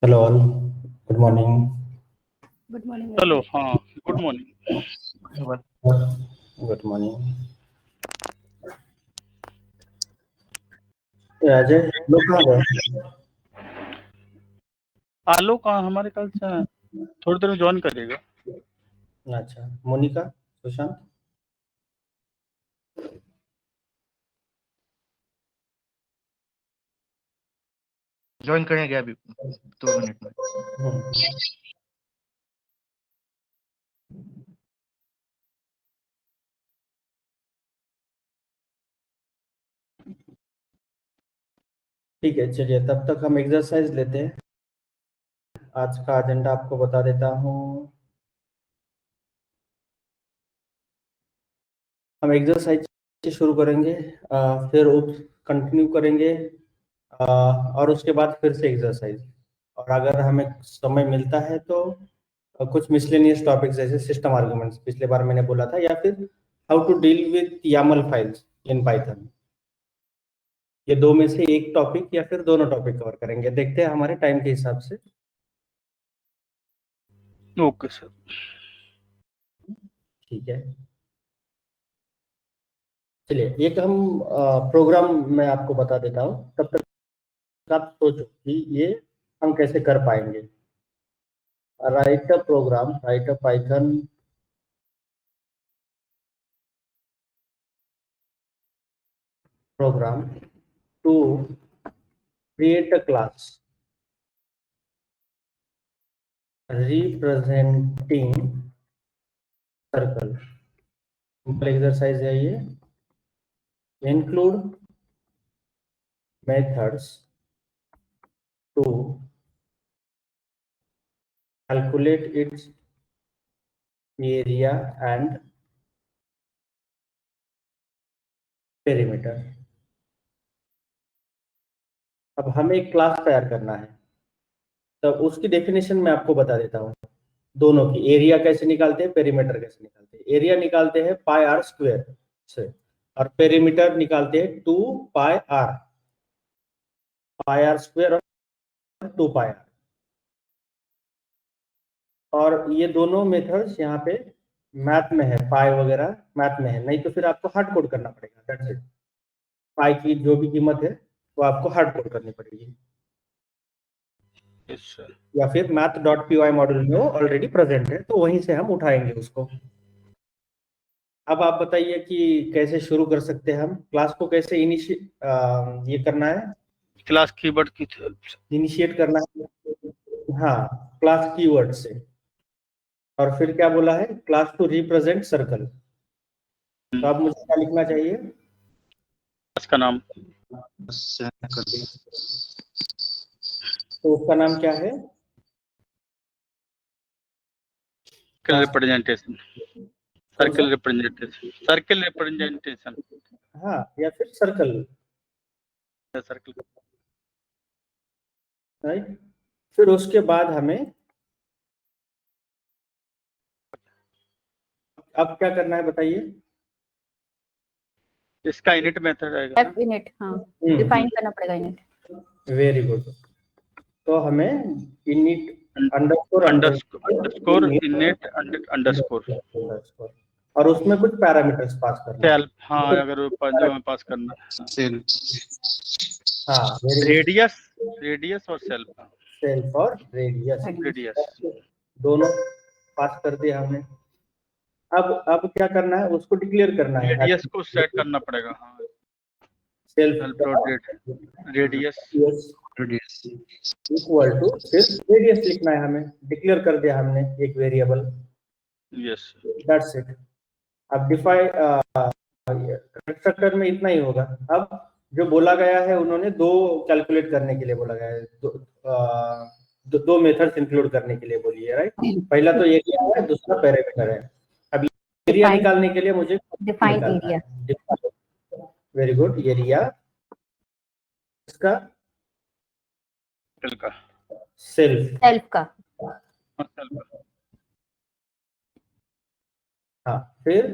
Hello all, good morning. Good morning. Hello, हाँ, good morning. Good morning. Ajay लोग कहाँ गए? आलोक कहाँ, हमारे कल से थोड़ी देर में ज्वाइन करेगा। अच्छा, मोनिका, सुशांत, ज्वाइन करेंगे अभी 2 मिनट में। ठीक है, चलिए तब तक हम एक्सरसाइज लेते हैं। आज का एजेंडा आपको बता देता हूँ। हम एक्सरसाइज से शुरू करेंगे, फिर कंटिन्यू करेंगे, और उसके बाद फिर से एक्सरसाइज। और अगर हमें समय मिलता है तो कुछ मिसलेनियस टॉपिक्स जैसे सिस्टम आर्गुमेंट्स, पिछले बार मैंने बोला था, या फिर how to deal with YAML files in Python. ये दो में से एक टॉपिक या फिर दोनों टॉपिक कवर करेंगे, देखते हैं हमारे टाइम के हिसाब से। Okay sir. ठीक है, चलिए एक हम प्रोग्राम मैं आपको बता देता हूँ, तब तक आप सोचो कि ये हम कैसे कर पाएंगे। Write a program, write a Python program to create a class representing circle. Simple exercise है ये। Include methods to calculate its area and perimeter. अब हमें एक क्लास तैयार करना है, तो उसकी डेफिनेशन मैं आपको बता देता हूँ। दोनों की, एरिया कैसे निकालते हैं, पेरीमीटर कैसे निकालते हैं। एरिया निकालते हैं पाई आर स्क्वायर से, और पेरीमीटर निकालते हैं 2 पाई आर, पाई आर स्क्वायर और 2 पाई आर। और ये दोनों मेथड्स यहाँ पे मैथ में है, पाई वगैरह मैथ में है, नहीं तो फिर आपको हार्ड कोड करना पड़ेगा। That's it. पाई की जो भी कीमत है वो आपको हार्ड कोड करनी पड़ेगी, यस सर। या फिर math.py मॉड्यूल में वो ऑलरेडी प्रेजेंट है, तो वहीं से हम उठाएंगे उसको। अब आप बताइए कि कैसे शुरू कर सकते हैं हम क्लास को, कैसे ये करना है, क्लास कीवर्ड की इनिशिएट करना है। हाँ, क्लास कीवर्ड से। और फिर क्या बोला है, क्लास टू रिप्रेजेंट सर्कल। तो अब मुझे क्या लिखना चाहिए, क्लास का नाम। तो उसका नाम क्या है, circle representation. Circle representation, circle representation. हाँ, या फिर सर्कल, सर्कल। राइट। फिर उसके बाद हमें अब क्या करना है बताइए। इसका इनिट मेथड आएगा ना? इनिट, हाँ, डिफाइन करना पड़ेगा इनिट। Very good. तो हमें इनिट अंडरस्कोर इनिट अंडरस्कोर, और उसमें कुछ पैरामीटर्स पास करना है। सेल्फ। हाँ, अगर जो हमें पास करना है, हाँ, रेडियस, रेडियस और सेल्फ। सेल्फ और रेडियस, रेडियस दोनों पास कर दिया हमने। अब क्या करना है, उसको डिक्लेयर करना है। रेडियस को सेट करना पड़ेगा। हाँ, सेल्फ रेडियस इक्वल टू, सिर्फ रेडियस लिखना है हमें, डिक्लेयर कर दिया हमने एक वेरिएबल। यस। That's it. अब डिफाइन कंस्ट्रक्टर में इतना ही होगा। अब जो बोला गया है, उन्होंने दो कैलकुलेट करने के लिए बोला गया है, दो मेथड्स इंक्लूड करने के लिए बोली है, राइट। पहला तो एरिया है, दूसरा पैरामीटर है। अब एरिया निकालने के लिए मुझे define area. Very good. Area इसका सेल्फ का। हाँ, फिर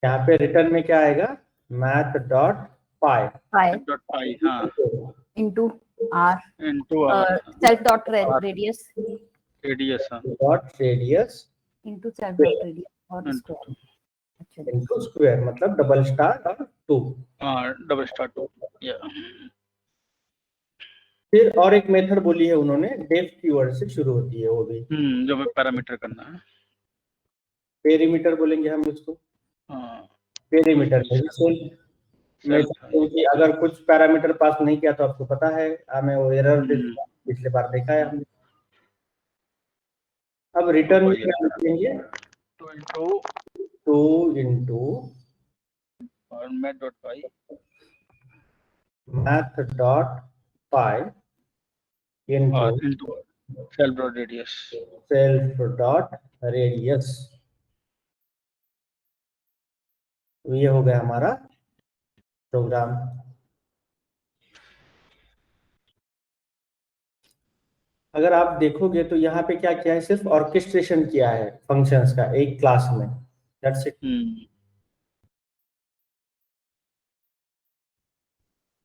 यहाँ पे रिटर्न में क्या आएगा, math dot pi pi dot pi, हाँ, into r into r self dot radius radius, हाँ, dot radius into self dot radius और into- square. अच्छा जी. इनटू स्क्वायर मतलब डबल स्टार और 2। हाँ, डबल स्टार 2, या फिर और एक मेथड बोली है उन्होंने, डेफ कीवर्ड से शुरू होती है वो भी। जो हमें पैरामीटर करना है, पेरीमीटर बोलेंगे हम इसको। हाँ, पेरीमीटर में क्योंकि अगर कुछ पैरामीटर पास नहीं किया तो आपको पता है हमें वो एरर पिछले बार देखा है हमने। अब रिटर्न में क्या लिखेंगे, 2 इंटू मैथ डॉट पाई मैथ डॉट पाई और into into self dot radius. Self dot radius. ये हो गया हमारा प्रोग्राम। अगर आप देखोगे तो यहाँ पे क्या किया है, सिर्फ ऑर्केस्ट्रेशन किया है फंक्शंस का एक क्लास में, दैट्स इट।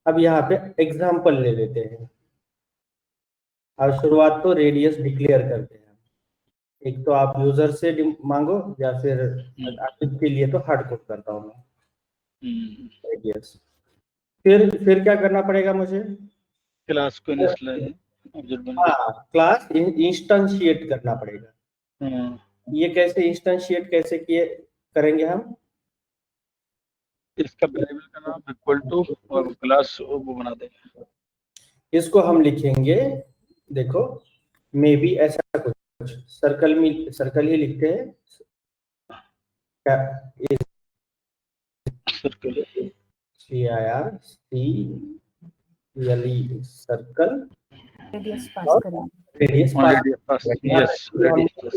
अब यहाँ पे एग्जाम्पल ले लेते हैं। अब शुरुआत तो रेडियस डिक्लेयर करते हैं। एक तो आप यूजर से मांगो या फिर के लिए तो हार्ड कोड करता हूँ मैं रेडियस। फिर क्या करना पड़ेगा मुझे, क्लास को इनिशियलाइज हाँ क्लास इंस्टेंशिएट करना पड़ेगा। ये कैसे इंस्टेंशिएट कैसे किए करेंगे हम, इसका वेरिएबल का नाम इक्वल टू और क्लास वो बना देंगे। इसको हम लिखेंगे, देखो मे बी ऐसा कुछ सर्कल ही लिखते हैं, सर्कल CIRCLE सर्कल रेडियस पास करेंगे. रेडियस पास, यस, रेडियस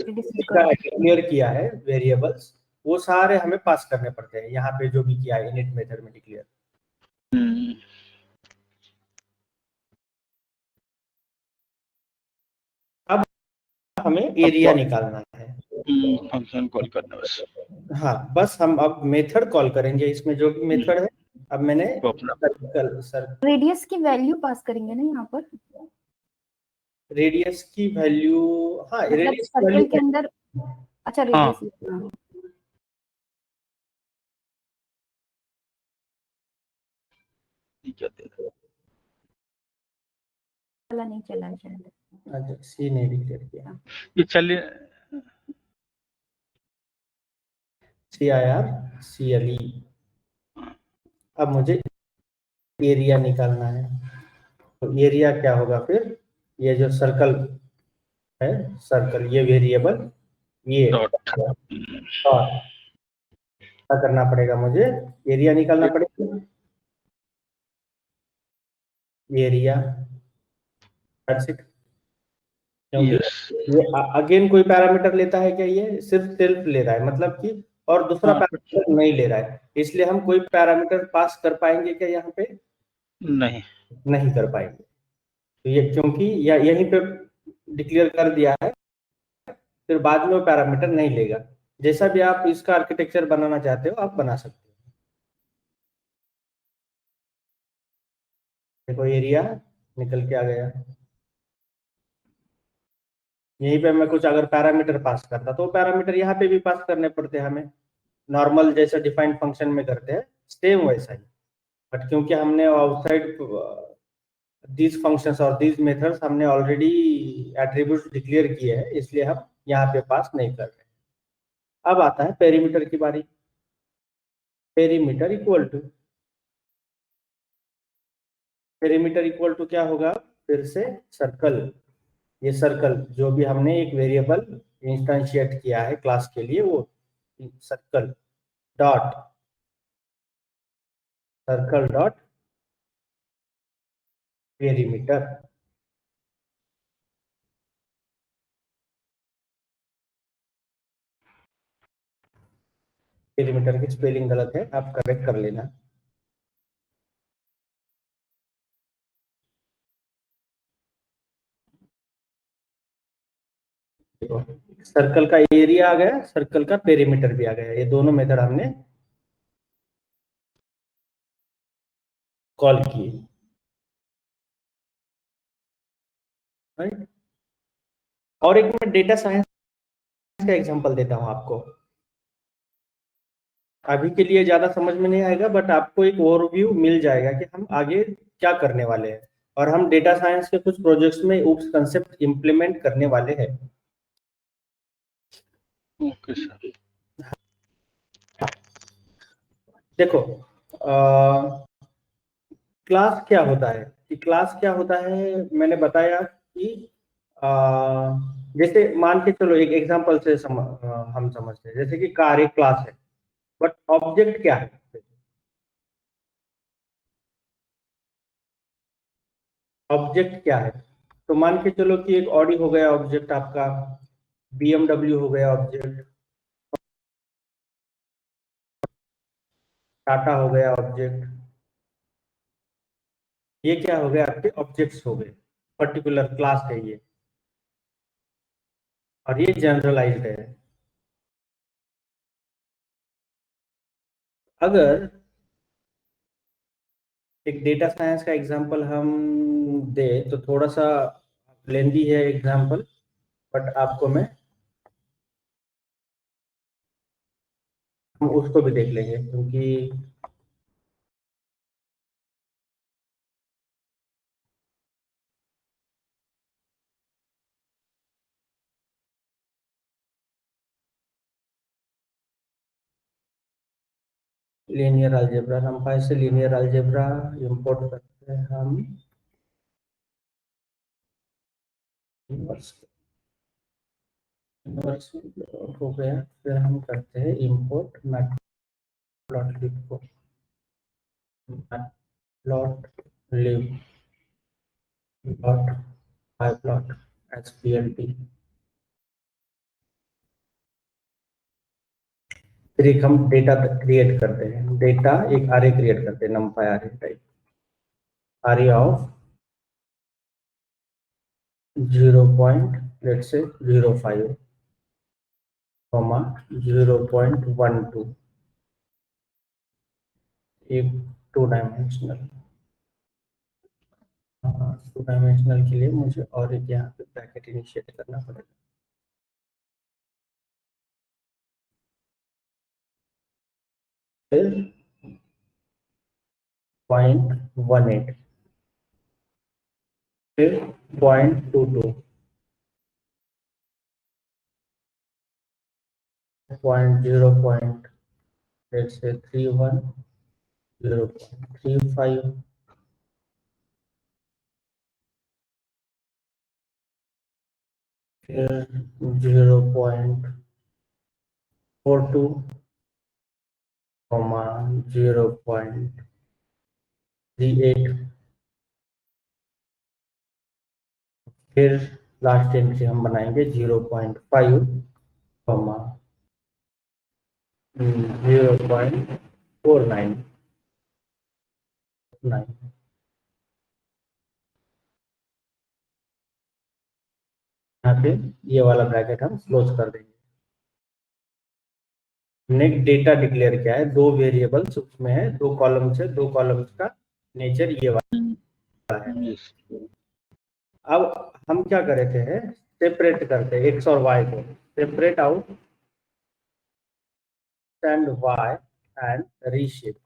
क्लियर किया है वेरिएबल्स, वो सारे हमें पास करने पड़ते हैं यहाँ पे जो भी किया है इनिट मेथड में डिक्लेयर। अब हमें एरिया निकालना है, फंक्शन कॉल करना बस। हाँ बस हम अब मेथड कॉल करेंगे, इसमें जो भी मेथड है। अब मैंने रेडियस की वैल्यू पास करेंगे ना यहाँ पर, रेडियस की वैल्यू, हाँ मतलब रेडियस सर्कल के अंदर। अच्छा रेडियस वाला नहीं चला शायद। अच्छा सी ने डिक्लेयर किया, ये चलिए CIRCLE। अब मुझे एरिया निकालना है, तो एरिया क्या होगा फिर, ये जो सर्कल है सर्कल ये वेरिएबल ये डॉट क्या करना पड़ेगा मुझे, एरिया निकालना पड़ेगा, एरिया क्योंकि ये अगेन कोई पैरामीटर लेता है क्या, ये सिर्फ सेल्फ ले रहा है मतलब कि, और दूसरा पैरामीटर नहीं ले रहा है, इसलिए हम कोई पैरामीटर पास कर पाएंगे क्या यहाँ पे, नहीं कर पाएंगे। तो ये क्योंकि यहीं पे डिक्लेयर कर दिया है, फिर बाद में वो पैरामीटर नहीं लेगा। जैसा भी आप इसका आर्किटेक्चर बनाना चाहते हो आप बना सकते हो। देखो एरिया निकल के आ गया, यहीं पे मैं कुछ अगर पैरामीटर पास करता तो पैरामीटर यहाँ पे भी पास करने पड़ते हैं हमें, नॉर्मल जैसा डिफाइंड फंक्शन में करते हैं सेम वैसा ही। बट क्योंकि हमने आउटसाइड these functions और these methods हमने ऑलरेडी एट्रीब्यूट्स डिक्लेयर किए हैं, इसलिए हम यहाँ पे पास नहीं कर रहे। अब आता है पेरीमीटर की बारी। पेरीमीटर इक्वल टू क्या होगा, फिर से सर्कल, ये सर्कल जो भी हमने एक वेरिएबल इंस्टेंशिएट किया है क्लास के लिए, वो सर्कल डॉट पेरीमीटर। पेरीमीटर की स्पेलिंग गलत है, आप करेक्ट कर लेना। सर्कल का एरिया आ गया, सर्कल का पेरीमीटर भी आ गया, ये दोनों मेथड हमने कॉल किए, राइट। और एक मैं डेटा साइंस का एग्जांपल देता हूं आपको। अभी के लिए ज्यादा समझ में नहीं आएगा, बट आपको एक ओवरव्यू मिल जाएगा कि हम आगे क्या करने वाले हैं, और हम डेटा साइंस के कुछ प्रोजेक्ट्स में उस कंसेप्ट इम्प्लीमेंट करने वाले हैं। Okay sir. देखो, क्लास क्या होता है कि क्लास क्या होता है, मैंने बताया कि अ, जैसे मान के चलो एक एग्जांपल से हम समझते हैं, जैसे कि कार एक क्लास है, बट ऑब्जेक्ट क्या है? ऑब्जेक्ट क्या है? तो मान के चलो कि एक ऑडी हो गया ऑब्जेक्ट आपका, बीएमडब्ल्यू हो गया ऑब्जेक्ट, टाटा हो गया ऑब्जेक्ट। ये क्या हो गया? आपके ऑब्जेक्ट्स हो गए, पर्टिकुलर क्लास है ये, और ये जनरलाइज्ड है। अगर एक डेटा साइंस का एग्जांपल हम दे तो थोड़ा सा लेंदी है एग्जांपल, बट आपको मैं हम उसको भी देख लेंगे, क्योंकि लीनियर अलजेब्रा, हम कैसे लीनियर अलजेब्रा इंपोर्ट करते हैं? हम इनवर्स इनवर्स हो गया, फिर हम करते हैं इंपोर्ट मैटप्लॉटलिब को, मैटप्लॉटलिब डॉट pyplot HPLT। फिर एक हम डेटा क्रिएट करते हैं, डेटा एक array क्रिएट करते हैं, numpy array type, array of 0.05 comma 0.12, एक टू डायमेंशनल के लिए मुझे और एक यहाँ पे ब्रैकेट इनिशिएट करना पड़ेगा। फिर 0.18, फिर 0.22, 0.31, 0.35, फिर 0.42, 0.38, फिर लास्ट एंट्री हम बनाएंगे 0.5, 0.499। यहाँ पे ये वाला ब्रैकेट हम क्लोज कर देंगे। नेक्स्ट डेटा डिक्लेयर क्या है? दो वेरिएबल्स उसमें है, दो कॉलम्स है, दो कॉलम्स का नेचर ये वाला है। अब हम क्या कर रहे थे? सेपरेट करते हैं एक्स और वाई को, separate out and y and reshape.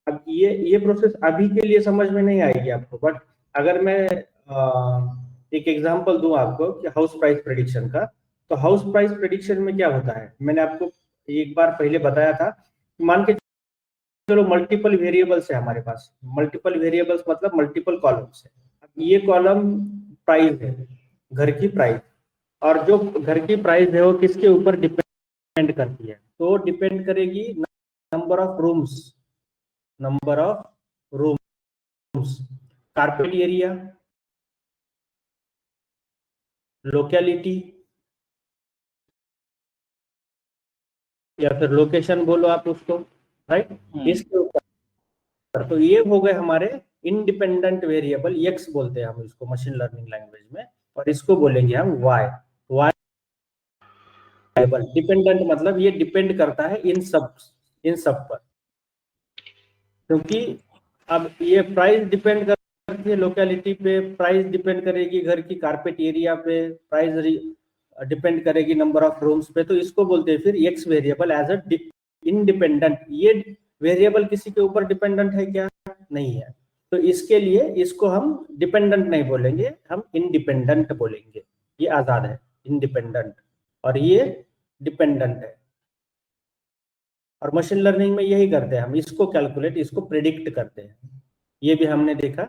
अब ये प्रोसेस अभी के लिए समझ में नहीं आएगी आपको, बट अगर मैं एक एग्जांपल दूं आपको कि हाउस प्राइस प्रेडिक्शन का, तो हाउस प्राइस प्रेडिक्शन में क्या होता है, मैंने आपको एक बार पहले बताया था। मान के चलो मल्टीपल वेरिएबल्स है हमारे पास, मल्टीपल वेरिएबल्स मतलब मल्टीपल कॉलम्स है। अब ये कॉलम प्राइस है, घर की प्राइस, और जो घर की प्राइस है वो किसके ऊपर डिपेंड करती है? तो डिपेंड करेगी number of rooms, carpet area, locality, या फिर लोकेशन बोलो आप उसको, राइट। इसके ऊपर तो ये हो गए हमारे इंडिपेंडेंट वेरिएबल, एक्स बोलते हैं हम इसको मशीन लर्निंग लैंग्वेज में, और इसको बोलेंगे हम वाई वेरिएबल। डिपेंडेंट मतलब ये डिपेंड करता है इन सब पर, क्योंकि अब ये प्राइस डिपेंड करती है लोकेलिटी पे, प्राइस डिपेंड करेगी घर की कारपेट एरिया पे, प्राइस डिपेंड करेगी नंबर ऑफ रूम्स पे। तो इसको बोलते हैं फिर x variable as a independent. ये वेरिएबल किसी के ऊपर डिपेंडेंट है क्या? नहीं है। तो इसके लिए इसको हम डिपेंडेंट नहीं बोलेंगे, हम इंडिपेंडेंट बोलेंगे। ये आजाद है, इंडिपेंडेंट, और ये डिपेंडेंट है। और मशीन लर्निंग में यही करते हैं हम, इसको कैलकुलेट, इसको प्रिडिक्ट करते हैं। ये भी हमने देखा।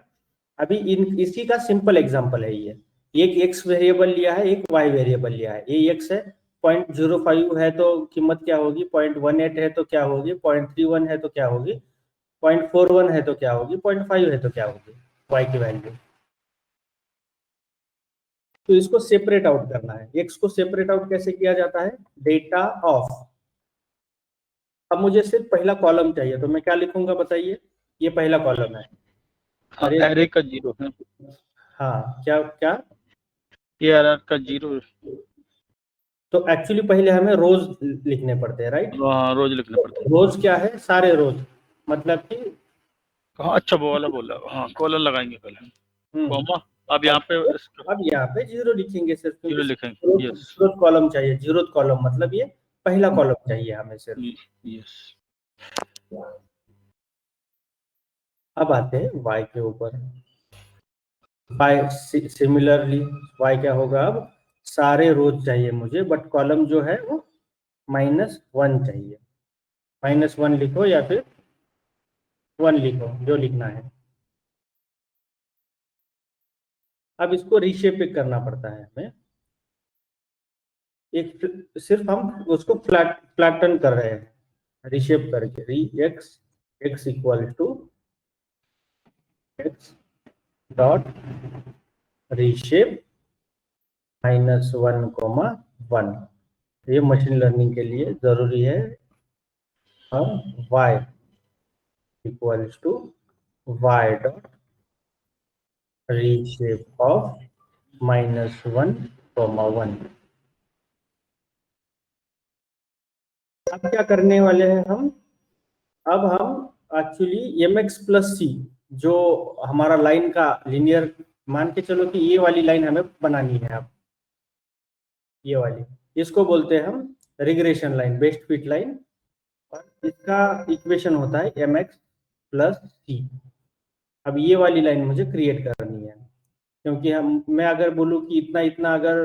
अभी इसी का सिंपल एग्जांपल है ये। एक एक्स वेरिएबल लिया है, एक वाई वेरिएबल लिया है। ये एक्स है, 0.05 है तो कीमत क्या होगी, 0.18 है तो क्या होगी, 0.31 है तो क्या होगी, 0.41 है तो क्या होगी, 0.5 है तो क्या होगी वाई की वैल्यू। तो इसको सेपरेट आउट करना है। एक्स को सेपरेट आउट कैसे किया जाता है? Data of. अब मुझे सिर्फ पहला कॉलम चाहिए, तो मैं क्या लिखूंगा बताइए? ये पहला कॉलम है। हाँ, अरे एरे का 0 है, हाँ, क्या क्या? ARR का 0। तो एक्चुअली पहले हमें रोज लिखने पड़ते हैं, राइट? हाँ, रोज लिखना पड़ता है। रोज क्या है? सारे रोज, मतलब कि हाँ, अच्छा वो वाला बोला। हाँ, कॉलर लगाएंगे पहले, कॉमा। अब यहाँ पे अब यहाँ पे जीरो लिखेंगे सिर्फ, 0 क्योंकि लिखेंगे। यस, जीरो कॉलम चाहिए। जीरो कॉलम मतलब ये पहला कॉलम चाहिए हमें सिर्फ। यस। अब आते हैं y के ऊपर। y सिमिलरली y क्या होगा? अब सारे रोज चाहिए मुझे, बट कॉलम जो है वो -1 चाहिए। -1 लिखो या फिर 1 लिखो, जो लिखना है। अब इसको रीशेप करना पड़ता है हमें। एक सिर्फ हम उसको फ्लैटन कर रहे हैं, रीशेप करके। x equal to x dot reshape -1, ये मशीन लर्निंग के लिए जरूरी है। हम y equals to y dot reshape of -1, अब क्या करने वाले हैं हम? अब हम एक्चुअली mx प्लस सी, जो हमारा लाइन का लीनियर, मान के चलो कि ये वाली लाइन हमें बनानी है। अब ये वाली, इसको बोलते हैं हम regression line, best fit line. और इसका इक्वेशन होता है mx प्लस सी। अब ये वाली लाइन मुझे क्रिएट करनी है, क्योंकि मैं अगर बोलूँ कि इतना इतना अगर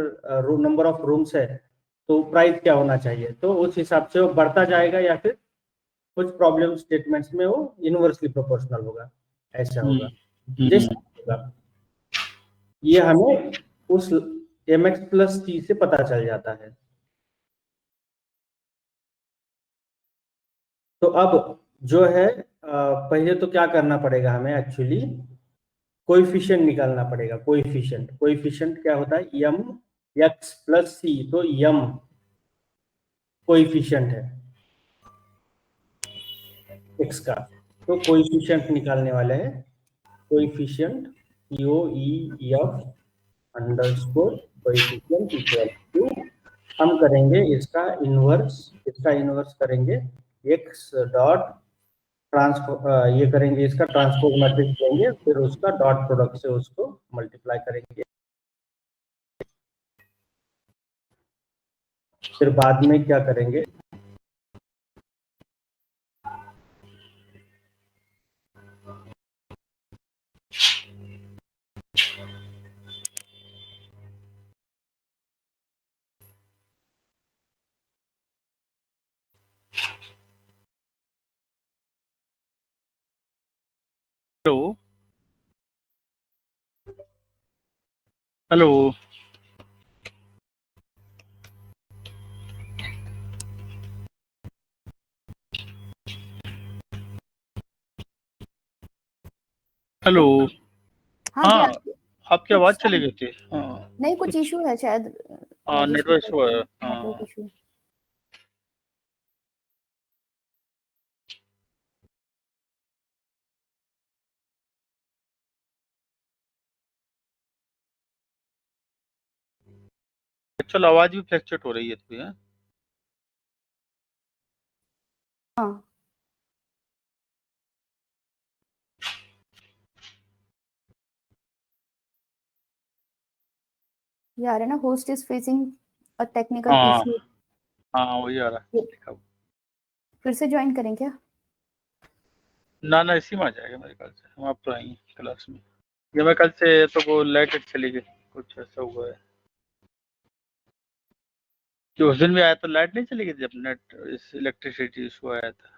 नंबर ऑफ रूम्स है तो प्राइस क्या होना चाहिए, तो उस हिसाब से वो बढ़ता जाएगा, या फिर कुछ प्रॉब्लम स्टेटमेंट्स में वो इनवर्सली प्रोपोर्शनल होगा, ऐसा होगा। जैसे होगा, ये हमें उस mx प्लस टी से पता चल जाता है। तो अब जो है पहले तो क्या करना पड़ेगा हमें? एक्चुअली कोएफिशिएंट निकालना पड़ेगा। कोएफिशिएंट क्या होता है? यम एक्स प्लस सी, तो यम कोएफिशिएंट है एक्स का। तो कोएफिशिएंट निकालने वाले हैं। Coefficient COEF underscore coefficient equal to, हम करेंगे इसका इनवर्स करेंगे एक्स डॉट ये करेंगे, इसका ट्रांसपोज मैट्रिक्स देंगे, फिर उसका डॉट प्रोडक्ट से उसको मल्टीप्लाई करेंगे। फिर बाद में क्या करेंगे? Hello, hello. हेलो। हाँ हाँ, जी, आपकी आवाज कुछ चली गई थी। हाँ, नहीं, कुछ इशू है शायद। हाँ, नेटवर्क इशू है। नेटवर्क हाँ, इशू। एक्चुअल आवाज भी फ्लक्चुएट हो रही है थोड़ी। हाँ, ये आ रहा है ना, host is facing a technical हाँ इशू। हाँ वही आ रहा है लिखा हुआ। फिर से ज्वाइन करें क्या? ना ना इसी में आ जाएगा मेरे ख्याल से, हम आप तो आएंगे क्लास में। ये मैं कल से तो वो लाइट चली गई, कुछ ऐसा हुआ है कि उस दिन भी आया तो लाइट नहीं चली गई जब नेट इस इलेक्ट्रिसिटी इशू आया था।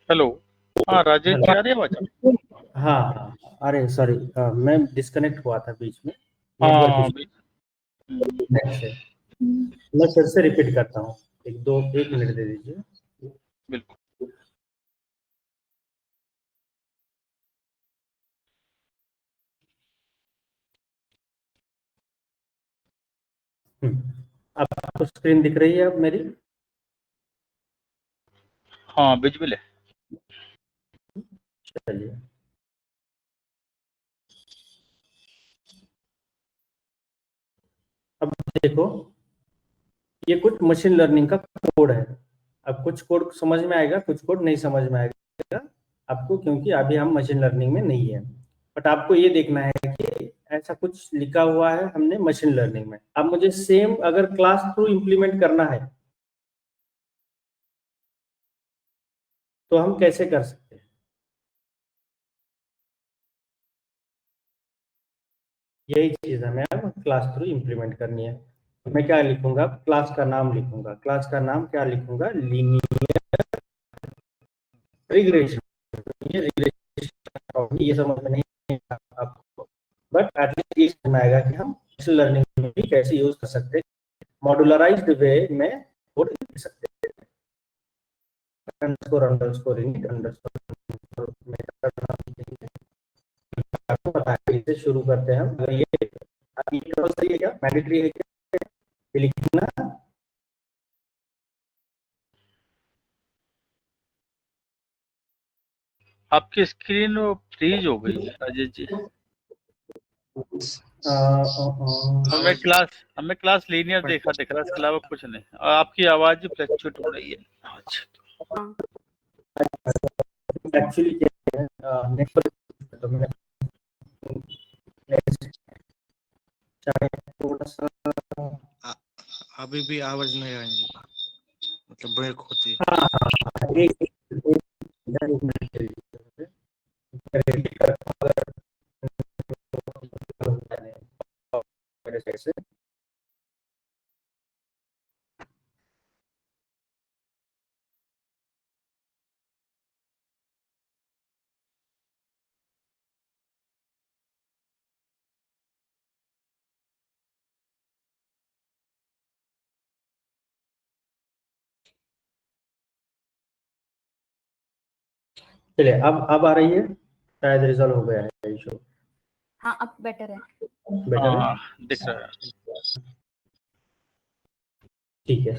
हेलो, हाँ राजेश जी आ रही है आवाज आपको? हाँ हाँ, अरे सॉरी, मैं डिस्कनेक्ट हुआ था बीच में, नेटवर्क हाँ इशू से। मैं फिर से रिपीट करता हूँ, एक मिनट दे दीजिए। बिल्कुल। आपको स्क्रीन दिख रही है अब मेरी? हाँ विजुअल है। चलिए, अब देखो, ये कुछ मशीन लर्निंग का कोड है। अब कुछ कोड समझ में आएगा, कुछ कोड नहीं समझ में आएगा आपको, क्योंकि अभी हम मशीन लर्निंग में नहीं है। बट आपको ये देखना है कि ऐसा कुछ लिखा हुआ है हमने मशीन लर्निंग में। अब मुझे सेम अगर क्लास थ्रू इम्प्लीमेंट करना है तो हम कैसे कर सकते हैं? यही चीज हमें अब क्लास थ्रू इम्प्लीमेंट करनी है। मैं क्या लिखूंगा? क्लास का नाम लिखूंगा। क्लास का नाम क्या लिखूंगा? Linear regression. ये रिग्रेशन ये समझ में नहीं है आपको, बट एटलीस्ट ये समझ में आएगा कि हम मशीन लर्निंग में भी कैसे यूज कर सकते हैं, मॉड्यूलराइज्ड वे में कोड लिख सकते हैं। Underscore underscore init underscore method नाम देंगे। आपको पता है, इसे शुरू करते हैं हम। अगर ये सही है क्या, मैंडेटरी है क्या ये लिखना? आपकी स्क्रीन फ्रीज हो गई है राजेश जी। हमें क्लास लीनियर दिख रहा है, इसके अलावा कुछ नहीं। और आपकी आवाज भी फ्लक्चुएट हो रही है। अच्छा एक्चुअली क्या है, नेटवर्क तो मैं चाहे थोड़ा सा अभी भी आवाज नहीं आ रही है, मतलब ब्रेक होती है। एक मिनट के लिए repeat करता हूँ, मेरे साइड से। चलिए, अब आ रही है, शायद रिजॉल्व हो गया है इशू। हाँ अब बेटर है। बेटर है, हाँ दिख रहा है। ठीक है।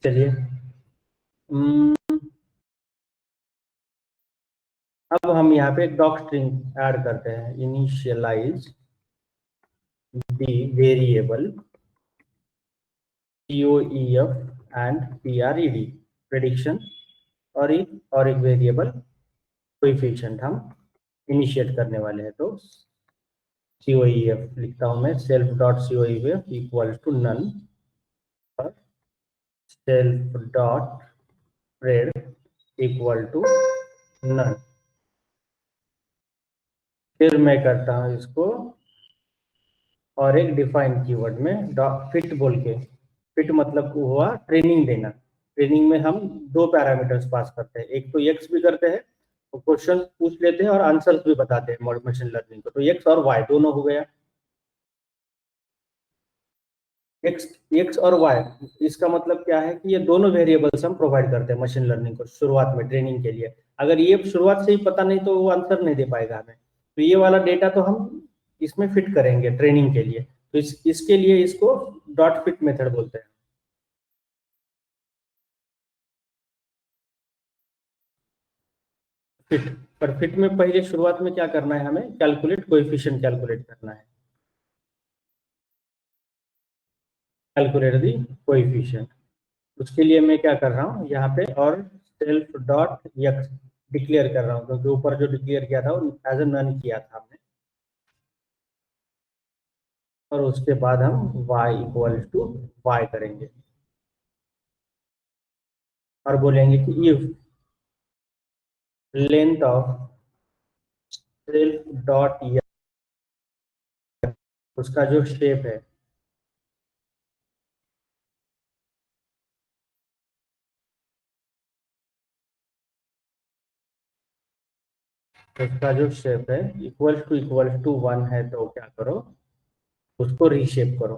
चलिए, अब हम यहाँ पे डॉक स्ट्रिंग ऐड करते हैं। Initialise the variable COEF and PRED, prediction, और एक वेरिएबल कोएफिशिएंट हम इनिशिएट करने वाले हैं। तो COEF लिखता हूं मैं, self dot COEF equal to none और self dot pred equal to none. फिर मैं करता हूं इसको और एक डिफाइन कीवर्ड में फिट बोल के। फिट मतलब हुआ ट्रेनिंग देना। ट्रेनिंग में हम दो पैरामीटर्स पास करते हैं, एक तो एक्स भी करते हैं, तो क्वेश्चन पूछ लेते हैं और आंसर्स भी बताते हैं मशीन लर्निंग को। तो एक्स और वाई दोनों हो गया। एक्स और वाई, इसका मतलब क्या है कि ये दोनों वेरिएबल्स हम प्रोवाइड करते हैं मशीन लर्निंग को शुरुआत में ट्रेनिंग के लिए। अगर ये शुरुआत से ही पता नहीं तो वो आंसर नहीं दे पाएगा हमें। तो ये वाला डेटा तो हम इसमें फिट करेंगे ट्रेनिंग के लिए। तो इसके लिए इसको डॉट फिट मेथड बोलते हैं। फिट, पर फिट में पहले शुरुआत में क्या करना है, हमें कैलकुलेट कोएफिशिएंट कैलकुलेट करना है। कैलकुलेट दी कोएफिशिएंट, उसके लिए मैं क्या कर रहा हूँ यहाँ पे, और सेल्फ डॉट एक्स डिक्लेयर कर रहा हूँ, क्योंकि ऊपर जो डिक्लेयर किया था वो एज ए नन किया था हमने। और उसके बाद हम y इक्वल टू वाई करेंगे और बोलेंगे कि if length of self dot उसका जो शेप है, उसका जो शेप है इक्वल टू 1 है, तो क्या करो, उसको रीशेप करो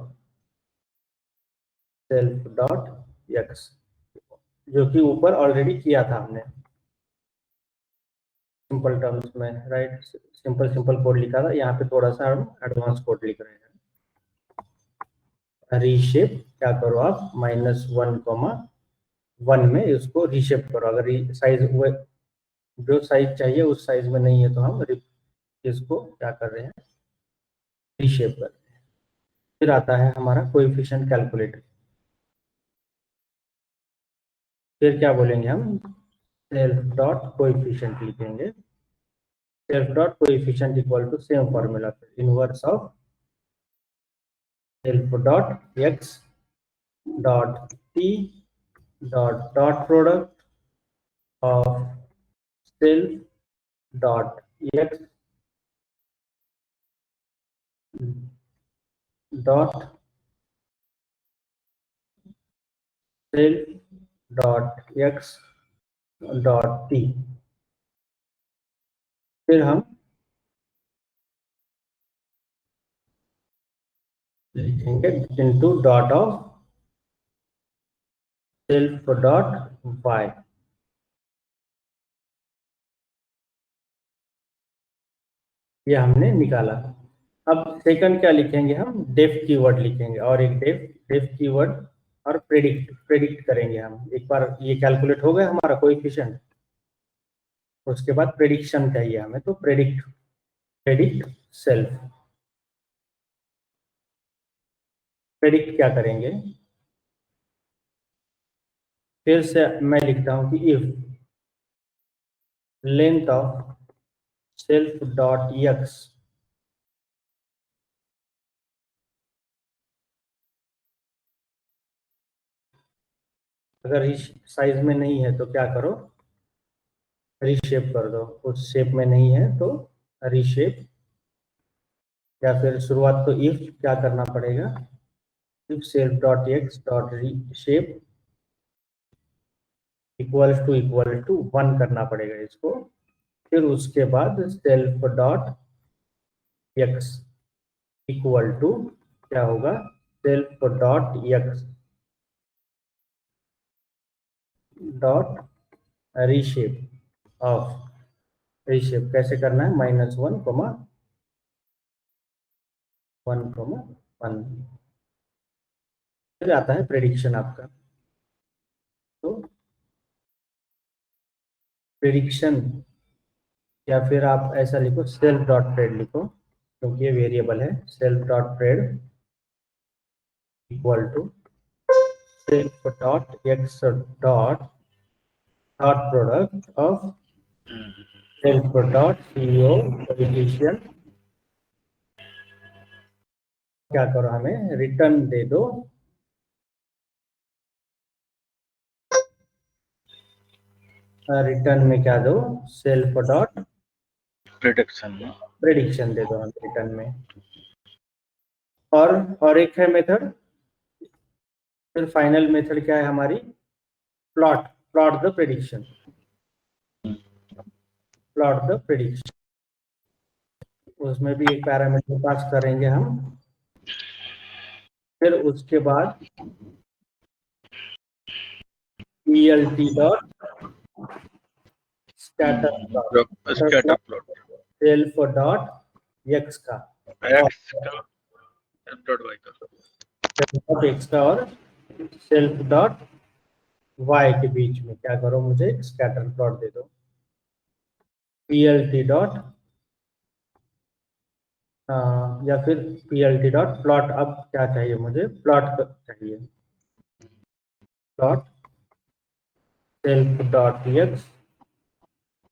सेल्फ डॉट एक्स, जो कि ऊपर ऑलरेडी किया था हमने सिंपल टर्म्स में, राइट। सिंपल कोड लिखा था, यहाँ पे थोड़ा सा हम एडवांस कोड लिख रहे हैं। रीशेप क्या करो आप, -1,1 में इसको रीशेप करो। अगर साइज जो साइज चाहिए उस साइज में नहीं है तो हम इसको क्या कर रहे हैं, रीशेप कर रहे हैं। फिर आता है हमारा कोएफिशिएंट कैलकुलेटर। फिर क्या बोलेंगे हम, सेल्फ डॉट कोएफिशिएंट लिखेंगे। Self dot coefficient equal to same formula, inverse of self dot x dot T dot product of self dot x dot self dot x dot T. फिर हम लिखेंगे into dot of self dot y. ये हमने निकाला। अब second क्या लिखेंगे हम, डेफ कीवर्ड लिखेंगे, और एक डेफ कीवर्ड और प्रेडिक्ट करेंगे हम। एक बार ये कैलकुलेट हो गया हमारा कोएफिशिएंट, उसके बाद प्रेडिक्शन चाहिए हमें, तो प्रेडिक्ट सेल्फ। प्रेडिक्ट क्या करेंगे, फिर से मैं लिखता हूं कि if length of self dot x अगर इस साइज में नहीं है तो क्या करो, रीशेप कर दो। उस शेप में नहीं है तो रीशेप, या फिर शुरुआत तो इफ क्या करना पड़ेगा, if self dot x dot reshape equal to 1 करना पड़ेगा इसको। फिर उसके बाद self dot x equal to क्या होगा, self dot x dot reshape of, reshape कैसे करना है, -1,1,1। फिर आता है प्रेडिक्शन आपका। तो प्रेडिक्शन, या फिर आप ऐसा लिखो सेल्फ डॉट प्रेड लिखो, क्योंकि ये वेरिएबल है। Self dot pred equal to self dot x dot product of self dot CEO coefficient, क्या करो हमें रिटर्न दे दो, रिटर्न में क्या दो सेल्फ डॉट प्रिडिक्शन में प्रेडिक्शन दे दो हम रिटर्न में। और एक है मेथड, फिर फाइनल मेथड क्या है हमारी, plot the prediction, plot the prediction. उसमें भी एक पैरामीटर पास करेंगे हम, फिर उसके बाद ELT dot scatter plot self dot x का एक्स का डॉट वाई का एक्स का और सेल्फ डॉट वाई के बीच में क्या करो मुझे स्कैटर प्लॉट दे दो। PLT डॉट या फिर PLT डॉट प्लॉट, अब क्या चाहिए मुझे प्लॉट चाहिए, plot self dot x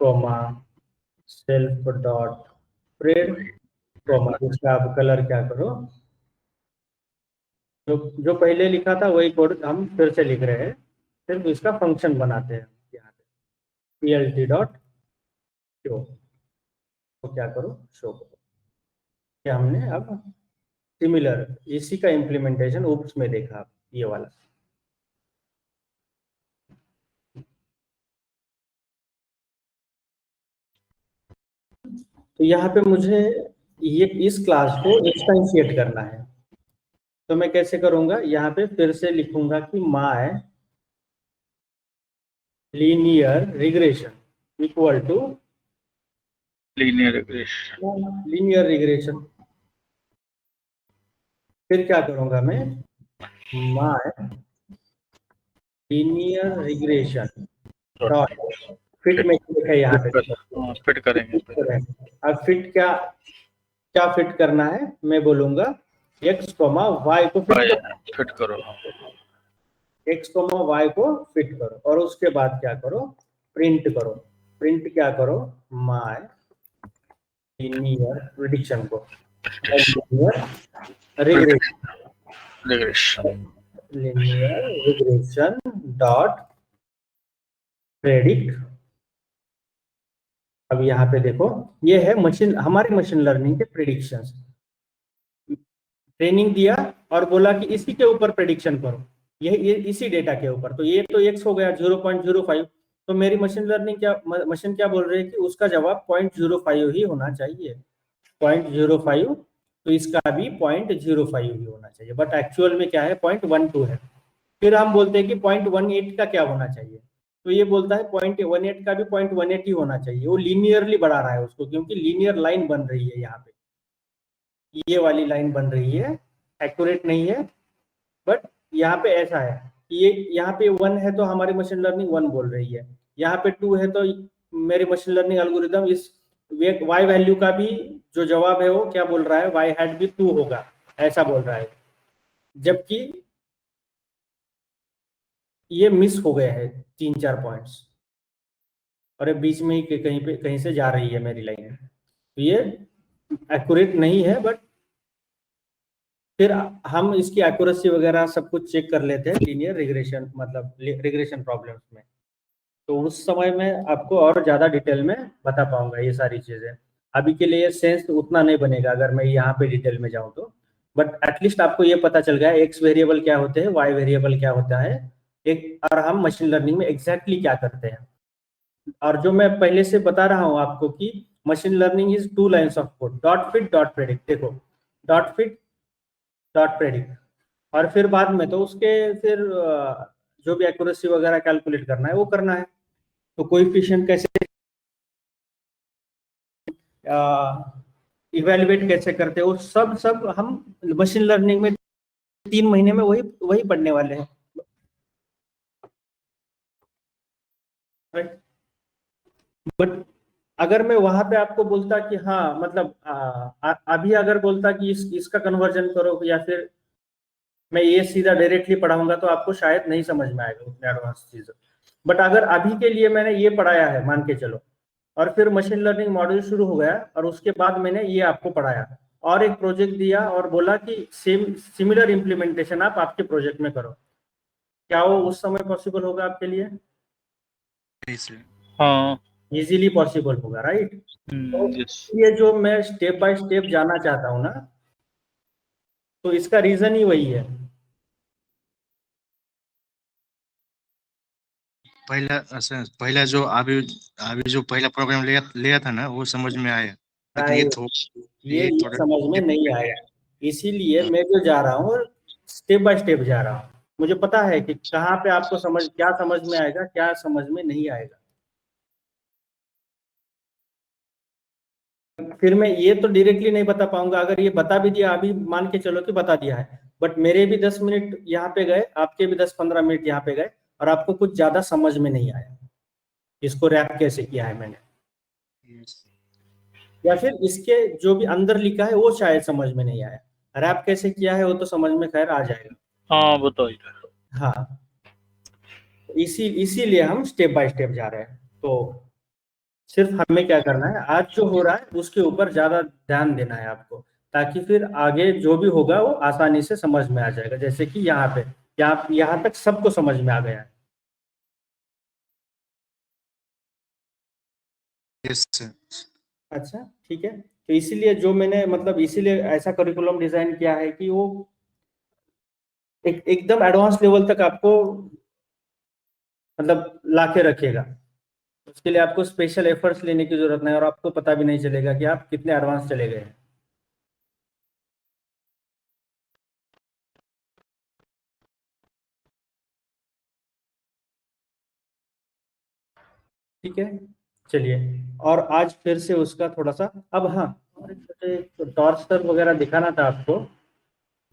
comma self dot pred comma, इसका आप कलर क्या करो, जो पहले लिखा था वही कोड हम फिर से लिख रहे हैं, सिर्फ इसका फंक्शन बनाते हैं यहाँ पे PLT डॉट शो, तो क्या करो शो करो। ये हमने अब सिमिलर इसी का इम्प्लीमेंटेशन ऊप्स में देखा ये वाला। तो यहाँ पे मुझे ये इस क्लास को इंस्टेंशिएट करना है, तो मैं कैसे करूंगा, यहाँ पे फिर से लिखूंगा कि my linear regression equal to linear regression. फिर क्या करूंगा मैं, my linear regression dot fit में लिखा है यहाँ पे, फिट करेंगे। अब फिट क्या फिट करना है, मैं बोलूंगा x कोमा y को फिट करो, x कोमा y को फिट करो, और उसके बाद क्या करो प्रिंट करो, प्रिंट क्या करो माय लीनियर प्रेडिक्शन को लीनियर रिग्रेशन डॉट प्रेडिक्ट। अब यहाँ पे देखो ये है हमारे मशीन लर्निंग के प्रेडिक्शंस, ट्रेनिंग दिया और बोला कि इसी के ऊपर प्रेडिक्शन करो, ये इसी डेटा के ऊपर, तो ये तो x हो गया 0.05, तो मेरी मशीन क्या बोल रही है कि उसका जवाब 0.05 ही होना चाहिए, 0.05, तो इसका भी 0.05 ही होना चाहिए, बट एक्चुअल में क्या है 0.12 है। फिर हम बोलते हैं कि 0.18 का क्या होना चाहिए, तो ये बोलता है 0.18 का भी 0.18 ही होना चाहिए, वो लीनियरली बढ़ा रहा है उसको, क्योंकि लीनियर लाइन बन रही है यहाँ पे, ये वाली लाइन बन रही है, एक्यूरेट नहीं है, बट यहाँ पे ऐसा है कि ये यहाँ पे 1 है तो हमारी मशीन लर्निंग 1 बोल रही है, यहाँ पे 2 है तो मेरी मशीन लर्निंग एल्गोरिदम इस y वैल्यू का भी जो जवाब है वो क्या बोल रहा है, y हैट भी 2 होगा, ऐसा बोल रहा है, जबकि ये मिस हो गए हैं 3-4 पॉइंट्स, और ये बीच में ही कहीं से जा रही है मेरी लाइन, तो ये एक्यूरेट नहीं है, बट फिर हम इसकी एक्यूरेसी वगैरह सब कुछ चेक कर लेते हैं लीनियर रिग्रेशन मतलब रिग्रेशन प्रॉब्लम्स में, तो उस समय में आपको और ज़्यादा डिटेल में बता पाऊंगा ये सारी चीज़ें। अभी के लिए सेंस उतना नहीं बनेगा अगर मैं यहाँ पे डिटेल में जाऊँ तो, बट एटलीस्ट आपको ये पता चल गया एक्स वेरिएबल क्या होते हैं, वाई वेरिएबल क्या होता है, और हम मशीन लर्निंग में एग्जैक्टली क्या करते हैं। और जो मैं पहले से बता रहा हूँ आपको कि machine learning is 2 lines of code, dot fit dot predict, देखो डॉट फिट डॉट प्रेडिक्ट, और फिर बाद में तो उसके फिर जो भी एक्यूरेसी वगैरह कैलकुलेट करना है वो करना है, तो कोएफिशिएंट कैसे इवेल्युएट कैसे करते हैं वो सब हम मशीन लर्निंग में 3 महीने में वही पढ़ने वाले हैं, बट अगर मैं वहां पे आपको बोलता कि हाँ मतलब अभी अगर बोलता कि इसका कन्वर्जन करो या फिर मैं ये सीधा डायरेक्टली पढ़ाऊंगा तो आपको शायद नहीं समझ में आएगा उतने एडवांस चीजें। बट अगर अभी के लिए मैंने ये पढ़ाया है मान के चलो, और फिर मशीन लर्निंग मॉड्यूल शुरू हो गया और उसके बाद मैंने ये आपको पढ़ाया और एक प्रोजेक्ट दिया और बोला कि सेम सिमिलर इम्प्लीमेंटेशन आप आपके प्रोजेक्ट में करो, क्या वो उस समय पॉसिबल होगा आपके लिए? हाँ। इजीली पॉसिबल होगा, राइट? तो यस। ये जो मैं स्टेप बाय स्टेप जाना चाहता हूँ ना, तो इसका रीजन ही वही है। पहला जो अभी अभी जो पहला प्रोग्राम लिया था ना, वो समझ में आया, लेकिन राइट, ये थोड़ा समझ में नहीं आया, इसीलिए मैं जो जा रहा हूँ स्टेप बाय स्टेप जा रहा हूँ। मुझे पता है कि कहाँ पे आपको क्या समझ में आएगा, क्या समझ में नहीं आएगा। फिर मैं ये तो डायरेक्टली नहीं बता पाऊंगा, अगर ये बता भी दिया अभी मान के चलो कि बता दिया है, बट मेरे भी 10 मिनट यहाँ पे गए, आपके भी 10-15 मिनट यहाँ पे गए और आपको कुछ ज्यादा समझ में नहीं आया इसको रैप कैसे किया है मैंने, या फिर इसके जो भी अंदर लिखा है वो शायद समझ में नहीं आया। रैप कैसे किया है वो तो समझ में खैर आ जाएगा। हाँ बताइए। हाँ, इसीलिए हम स्टेप बाय स्टेप जा रहे हैं। तो सिर्फ हमें क्या करना है, आज जो हो रहा है उसके ऊपर ज्यादा ध्यान देना है आपको, ताकि फिर आगे जो भी होगा वो आसानी से समझ में आ जाएगा। जैसे कि यहाँ पे यहाँ तक सबको समझ में आ गया है। अच्छा, ठीक है। तो इसीलिए जो मैंने मतलब इसीलिए ऐसा करिकुलम डिजाइन किया है कि वो एकदम एडवांस लेवल तक आपको मतलब लाके रखेगा। उसके लिए आपको स्पेशल एफर्ट्स लेने की जरूरत नहीं और आपको पता भी नहीं चलेगा कि आप कितने एडवांस चले गए हैं। ठीक है, चलिए। और आज फिर से उसका थोड़ा सा अब, हाँ, और एक छोटे टॉर्चर वगैरह दिखाना था आपको।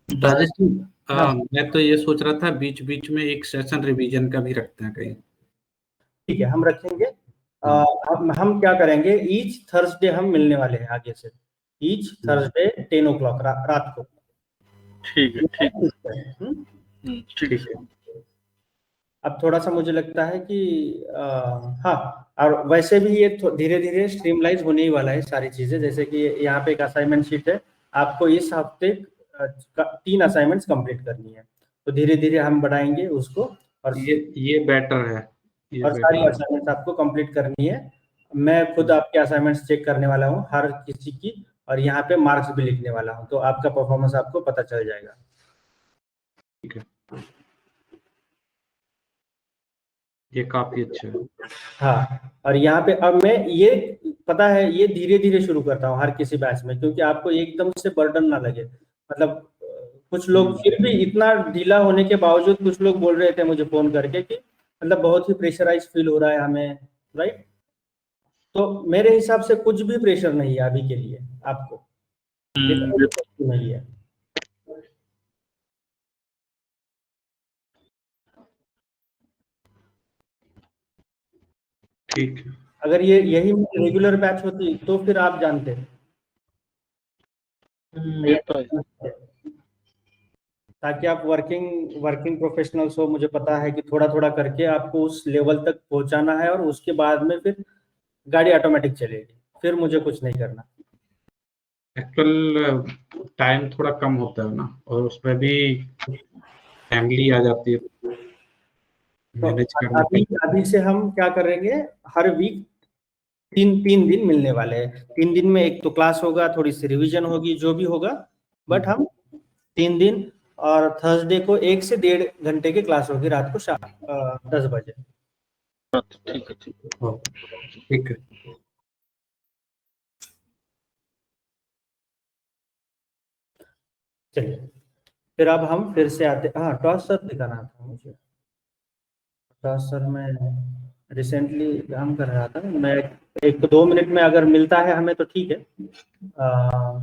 राजेश जी, हाँ, मैं तो ये सोच रहा था बीच बीच में एक सेशन रिवीजन का भी रखते हैं कहीं। ठीक है, हम रखेंगे। हाँ। हम क्या करेंगे, ईच थर्सडे हम मिलने वाले हैं आगे से, ईच थर्सडे 10 o'clock रात को। ठीक है। ठीक। हम्म, ठीक ठीक है। अब थोड़ा सा मुझे लगता है कि हाँ, और वैसे भी ये धीरे धीरे स्ट्रीमलाइज होने ही वाला है सारी चीजें। जैसे कि यहाँ पे एक असाइनमेंट शीट है, आपको इस हफ्ते 3 असाइनमेंट्स कंप्लीट करनी है, तो धीरे धीरे हम बढ़ाएंगे उसको। और ये बेटर है, ये और सारी बेटर है। असाइनमेंट्स आपको कंप्लीट करनी है। मैं खुद आपके असाइनमेंट्स चेक करने वाला हूँ हर किसी की, और यहाँ पे मार्क्स भी लिखने वाला हूँ, तो आपका परफॉर्मेंस आपको पता चल जाएगा। ठीक है, ये काफी अच्छा है। हाँ, और यहाँ पे अब मैं ये पता है ये धीरे धीरे शुरू करता हूँ हर किसी बैच में, क्योंकि आपको एकदम से बर्डन ना लगे। मतलब कुछ लोग फिर भी इतना ढीला होने के बावजूद कुछ लोग बोल रहे थे मुझे फोन करके कि मतलब बहुत ही प्रेशराइज फील हो रहा है हमें, राइट? तो मेरे हिसाब से कुछ भी प्रेशर नहीं है अभी के लिए आपको, ये कोई भी नहीं है। ठीक है। अगर ये यही रेगुलर बैच होती तो फिर आप जानते, ये तो है। ताकि आप वर्किंग वर्किंग प्रोफेशनल्स हो। मुझे पता है कि थोड़ा थोड़ा करके आपको उस लेवल तक पहुंचाना है और उसके बाद में फिर गाड़ी ऑटोमेटिक चलेगी, फिर मुझे कुछ नहीं करना। एक्चुअल टाइम थोड़ा कम होता है ना, और उसमें भी फैमिली आ जाती है तो मैनेज करने के अभी लिए। अभी से हम क्या करेंगे, हर वीक तीन तीन दिन मिलने वाले हैं। 3 दिन में एक तो क्लास होगा, थोड़ी सी रिवीजन होगी, जो भी होगा, बट हम 3 दिन, और थर्सडे को 1 से 1.5 घंटे की क्लास होगी रात को 10 बजे। ठीक है। ठीक। हाँ, ठीक है। चलिए, फिर अब हम फिर से आते, हाँ टॉस सर दिखाना था मुझे। टॉस सर मैं रिसेंटली काम कर रहा था, मैं 1-2 मिनट में अगर मिलता है हमें तो ठीक है। आ,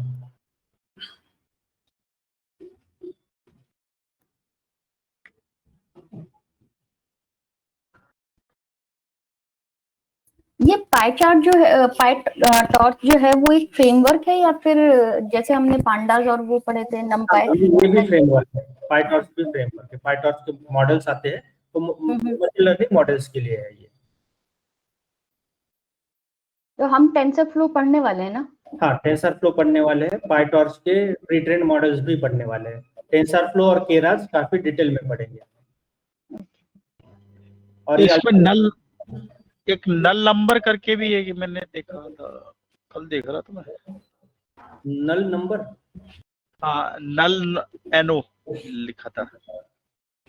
ये पाई चार्ट जो है, पाई टॉर्च जो है वो एक फ्रेमवर्क है या फिर जैसे हमने पांडास और वो पढ़े थे नमपाई? ये भी फ्रेमवर्क है, पाईटॉर्च भी फ्रेमवर्क है। पाईटॉर्च के मॉडल्स आते हैं, तो मशीन लर्निंग मॉडल्स के लिए है ये। तो हम टेंसर फ्लो पढ़ने वाले हैं ना? हाँ, टेंसर फ्लो पढ़ने वाले हैं, पाईटॉर्च के प्री ट्रेन मॉडल्स भी पढ़ने वाले हैं। टेंसर फ्लो और केरास काफी डिटेल में पढ़ेंगे। और ये इसमें नल, एक नल नंबर करके भी है कि मैंने देखा था, कल देख रहा था मैं। नल नंबर, हाँ, नल एनओ लिखा था,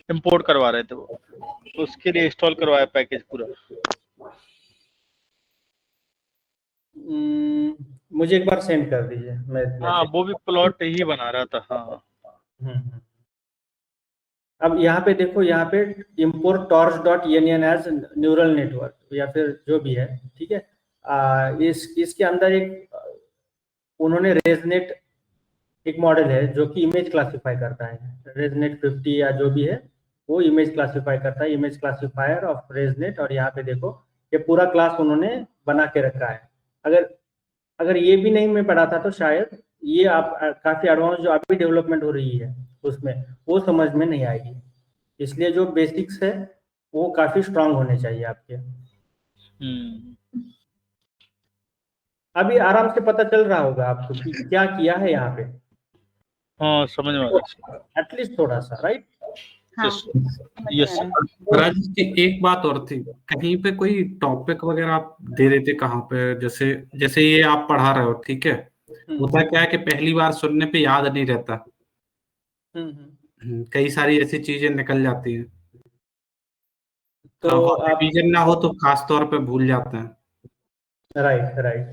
इंपोर्ट करवा रहे थे वो, तो उसके लिए इंस्टॉल करवाया पैकेज पूरा। मुझे एक बार सेंड कर दीजिए, मैं हाँ, check- वो भी प्लॉट ही बना रहा था। हाँ, हम्म। अब यहाँ पे देखो, यहाँ पे import torch.ynn as neural network या फिर जो भी है, ठीक है। इसके अंदर एक उन्होंने रेजनेट एक मॉडल है जो कि इमेज क्लासिफाई करता है। रेजनेट 50 या जो भी है वो इमेज क्लासिफाई करता है, इमेज क्लासिफायर ऑफ रेजनेट। और यहाँ पे देखो ये पूरा क्लास उन्होंने बना के रखा है। अगर अगर ये भी नहीं मैं पढ़ा था तो शायद ये आप काफी एडवांस जो अभी डेवलपमेंट हो रही है उसमें वो समझ में नहीं आएगी। इसलिए जो बेसिक्स है वो काफी स्ट्रांग होने चाहिए आपके। अभी आराम से पता चल रहा होगा आपको कि क्या किया है यहाँ पे, हाँ, समझ में आ रहा एटलीस्ट थोड़ा सा, राइट? हाँ, है। यस, राजेश जी, एक बात और थी, कहीं पे कोई टॉपिक वगैरह आप दे देते कहाँ पे, जैसे जैसे ये आप पढ़ा रहे हो, ठीक है, होता क्या है कि पहली बार सुनने पे याद नहीं रहता। कई सारी ऐसी चीजें निकल जाती हैं, तो और आप, रिवीजन ना हो तो खास तौर पे भूल जाते हैं। राइट राइट,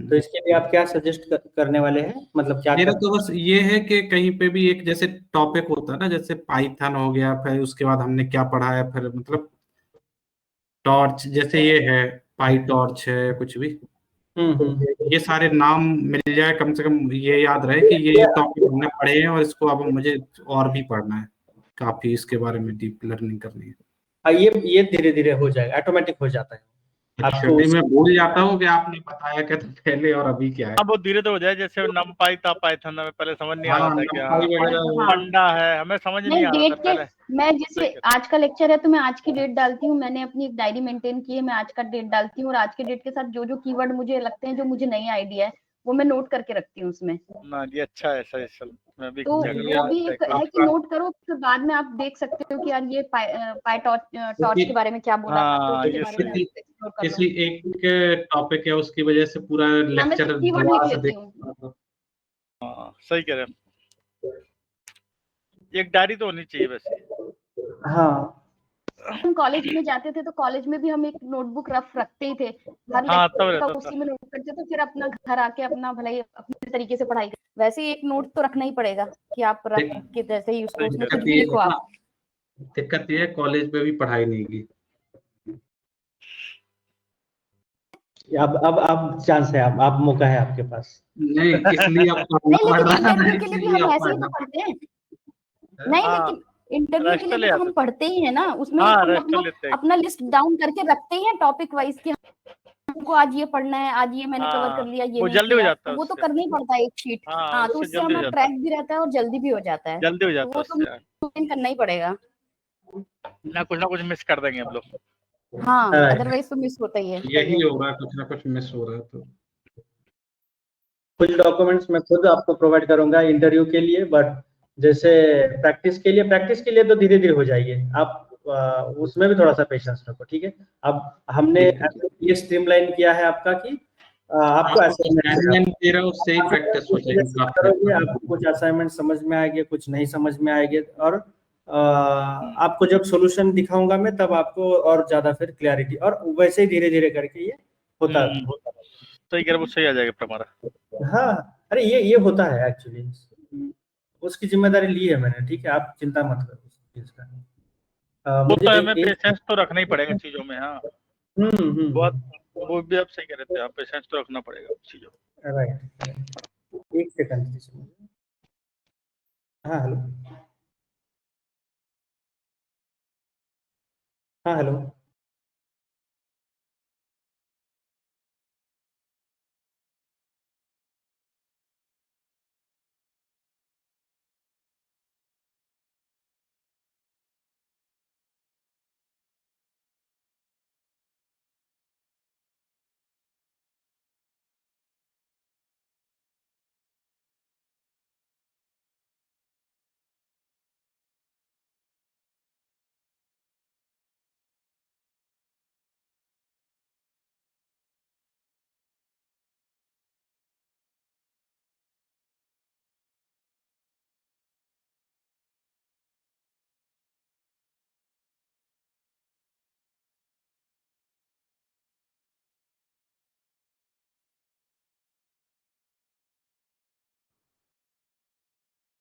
तो इसके लिए आप क्या सजेस्ट करने वाले हैं, मतलब क्या मेरा कर? तो बस ये है कि कहीं पे भी एक जैसे टॉपिक होता है ना, जैसे पाइथन हो गया, फिर उसके बाद हमने क्या पढ़ा है, फिर मतलब टॉर्च जैसे ये है, पाई टॉर्च है, कुछ भी ये सारे नाम मिल जाए, कम से कम ये याद रहे कि ये टॉपिक हमने पढ़े हैं और इसको अब मुझे और भी पढ़ना है, काफी इसके बारे में डीप लर्निंग करनी है। ये धीरे धीरे हो जाएगा, ऑटोमेटिक हो जाता है अच्छा, आपको नहीं मैं भूल जाता हूँ कि आपने बताया क्या था पहले और अभी क्या है। हाँ, वो धीरे तो हो जाए, जैसे नमपाई था, पाइथन में पहले समझ नहीं आ रहा हाँ, था कि नंपाई हाँ वगैरह। हाँ, पंडा है, हमें समझ नहीं नहीं आ रहा था डेट के, पहले। मैं जैसे आज का लेक्चर है तो मैं आज की डेट डालती हूँ, मैंने अपनी एक डायरी मेंटेन की है, मैं आज का डेट डालती हूँ और आज के डेट के साथ जो जो कीवर्ड मुझे लगते हैं जो मुझे नहीं आइडिया है वो मैं नोट करके रखती हूँ उसमें। ना जी, अच्छा है, सजेशन मैं भी तो वो भी एक है कि नोट करो, फिर बाद में आप देख सकते हो कि यार ये पाई टॉर्च के बारे में क्या बोला था, तो हाँ, उसके ये बारे में सही। एक्सप्लोर कर लो। किसी एक टॉपिक है उसकी वजह से पूरा हाँ, मैं लेक्चर सिर्फ कीवर्ड लिख दोबारा से लेती देख। हूँ। हाँ, सही कह रहे हैं। एक डायरी तो होनी चाहिए वैसे। हाँ हम कॉलेज में जाते थे तो कॉलेज में भी हम एक नोटबुक रफ रखते ही थे, हर हाँ, तब लेक्चर का रहता था। उसी में नोट करते थे, फिर अपना घर आके अपना भलाई अपने तरीके से पढ़ाई कर। वैसे ही एक नोट तो रखना ही पड़ेगा कि आप रफ के जैसे ही उसको उसमें कुछ भी लिखो आप। दिक्कत ये है कॉलेज में भी पढ़ाई नहीं की। अब चांस है, अब मौका है आपके पास। नहीं, इसलिए अब पढ़ना नहीं, पड़ लेकिन रहा है, इंटरव्यू के लिए भी इसीलिए हम अब ऐसे ही तो पढ़ना। पढ़ते हैं। नहीं, हाँ, लेकिन इंटरव्यू के लिए रजिस्टर भी ले तो आते हम थे। पढ़ते ही है ना, उसमें हाँ, हम रजिस्टर अपना लेते हैं। अपना लिस्ट डाउन करके रखते ही हैं टॉपिक वाइज कि हमको आज ये पढ़ना है, आज ये मैंने कवर कर हाँ, लिया, ये वो नहीं जल्दी हो किया, जाता तो है वो तो उससे। करना ही पड़ता है एक शीट। हाँ, हाँ, तो उससे उससे जल्दी हो हमारा जाता है। ट्रैक भी रहता है और जल्दी भी हो जाता है, जल्दी हो तो जाता है वो तो उससे। मेंटेन करना ही पड़ेगा। ना कुछ मिस कर देंगे हम लोग। हाँ, Right. अदरवाइज तो मिस होता ही है। यही होगा, कुछ ना कुछ मिस हो रहा है तो। कुछ डॉक्यूमेंट्स मैं खुद आपको प्रोवाइड करूंगा इंटरव्यू के लिए, बट जैसे प्रैक्टिस के लिए तो धीरे धीरे हो जाइए आप। उसमें भी थोड़ा सा पेशेंस रखो, ठीक है। अब हमने ये स्ट्रीमलाइन किया है आपका कि आपको असाइनमेंट असाइनमेंट दे रहा हूँ, उससे ही प्रैक्टिस हो जाएगी काफी हद करोगे, तक। आपको कुछ असाइनमेंट समझ में आएंगे, कुछ नहीं समझ में आएंगे, और आपको जब सॉल्यूशन दिखाऊंगा मैं तब आपको और ज्यादा फिर क्लैरिटी, और वैसे ही धीरे धीरे करके ये होता होता सही कह रहे, वो सही आ जाएगा हमारा। हाँ, अरे ये होता है एक्चुअली, उसकी जिम्मेदारी ली है मैंने, ठीक है, आप चिंता मत करो उस चीज का। वो मुझे तो एक हमें एक पेशेंस तो रखना ही पड़ेगा चीजों में। हाँ, बहुत, वो भी आप सही कह रहे थे, आप पेशेंस तो रखना पड़ेगा चीजों में। राइट, एक सेकंड। हाँ हेलो, हाँ हेलो।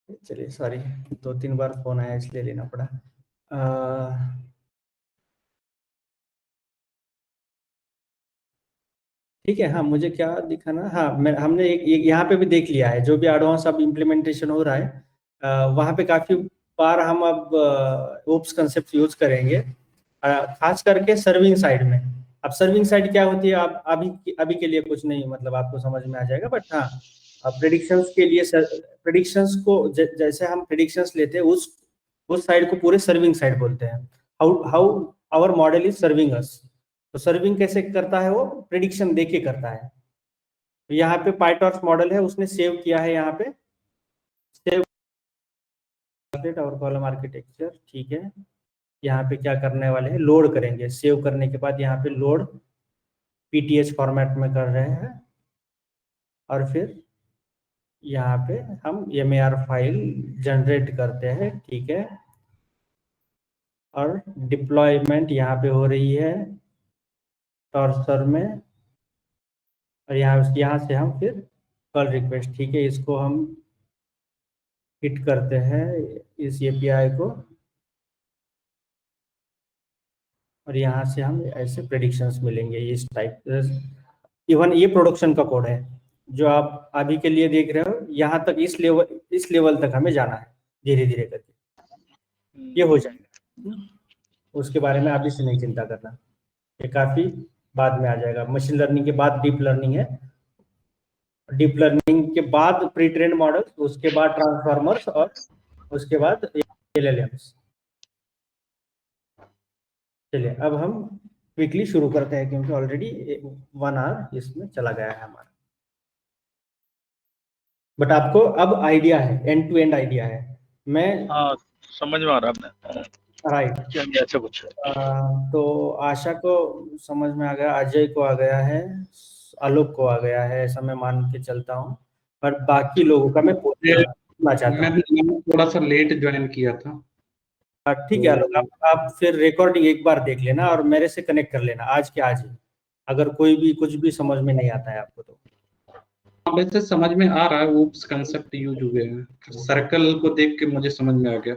चलिए सॉरी, 2-3 बार फोन आया इसलिए लेना पड़ा। ठीक है, हाँ मुझे क्या दिखाना, हाँ हमने एक यहाँ पे भी देख लिया है, जो भी एडवांस अब इम्प्लीमेंटेशन हो रहा है वहाँ पे काफी बार हम अब ओप्स कंसेप्ट यूज करेंगे, खास करके सर्विंग साइड में। अब सर्विंग साइड क्या होती है, आप अभी के लिए कुछ नहीं, मतलब आपको समझ में आ जाएगा, बट हाँ प्रेडिक्शंस के लिए प्रेडिक्शंस को जैसे हम प्रेडिक्शंस लेते हैं उस साइड को पूरे सर्विंग साइड बोलते हैं। How our model is serving us. तो सर्विंग कैसे करता है, वो प्रेडिक्शन देके करता है। तो यहाँ पे पाइटॉर्च मॉडल है, उसने सेव किया है यहाँ पे, सेव और कॉलम आर्किटेक्चर, ठीक है। यहाँ पे क्या करने वाले हैं, लोड करेंगे, सेव करने के बाद यहाँ पे लोड पीटीएच फॉर्मेट में कर रहे हैं, और फिर यहाँ पे हम MER फाइल जनरेट करते हैं, ठीक है। और डिप्लॉयमेंट यहाँ पे हो रही है टॉर्सर में, और यहाँ से हम फिर कॉल रिक्वेस्ट, ठीक है, इसको हम हिट करते हैं इस API को, और यहाँ से हम ऐसे प्रेडिक्शंस मिलेंगे इस टाइप। इवन ये प्रोडक्शन का कोड है जो आप अभी के लिए देख रहे हो, यहाँ तक इस लेवल तक हमें जाना है, धीरे धीरे करके ये हो जाएगा। उसके बारे में अभी से नहीं चिंता करना, ये काफी बाद में आ जाएगा। मशीन लर्निंग के बाद डीप लर्निंग है, डीप लर्निंग के बाद प्री ट्रेन मॉडल, उसके बाद ट्रांसफॉर्मर्स, और उसके बाद LLMs। चलिए अब हम क्विकली शुरू करते हैं, क्योंकि ऑलरेडी 1 आवर इसमें चला गया है हमारा। बट आपको अब आइडिया है, एंड टू एंड आइडिया है। मैं हाँ समझ में आ रहा है आपने, राइट, ऐसा कुछ तो आशा को समझ में आ गया, अजय को आ गया है, आलोक को आ गया है, ऐसा मैं मान के चलता हूँ। पर बाकी लोगों का मैं पूछना चाहता हूँ। मैंने थोड़ा सा लेट ज्वाइन किया था। ठीक है आलोक, आप फिर रिकॉर्डिंग एक बार देख लेना और मेरे से कनेक्ट कर लेना आज के आज ही, अगर कोई भी कुछ भी समझ में नहीं आता है आपको तो। वैसे समझ में आ रहा है, ऊप्स कंसेप्ट यूज हुए हैं, सर्कल को देख के मुझे समझ में आ गया।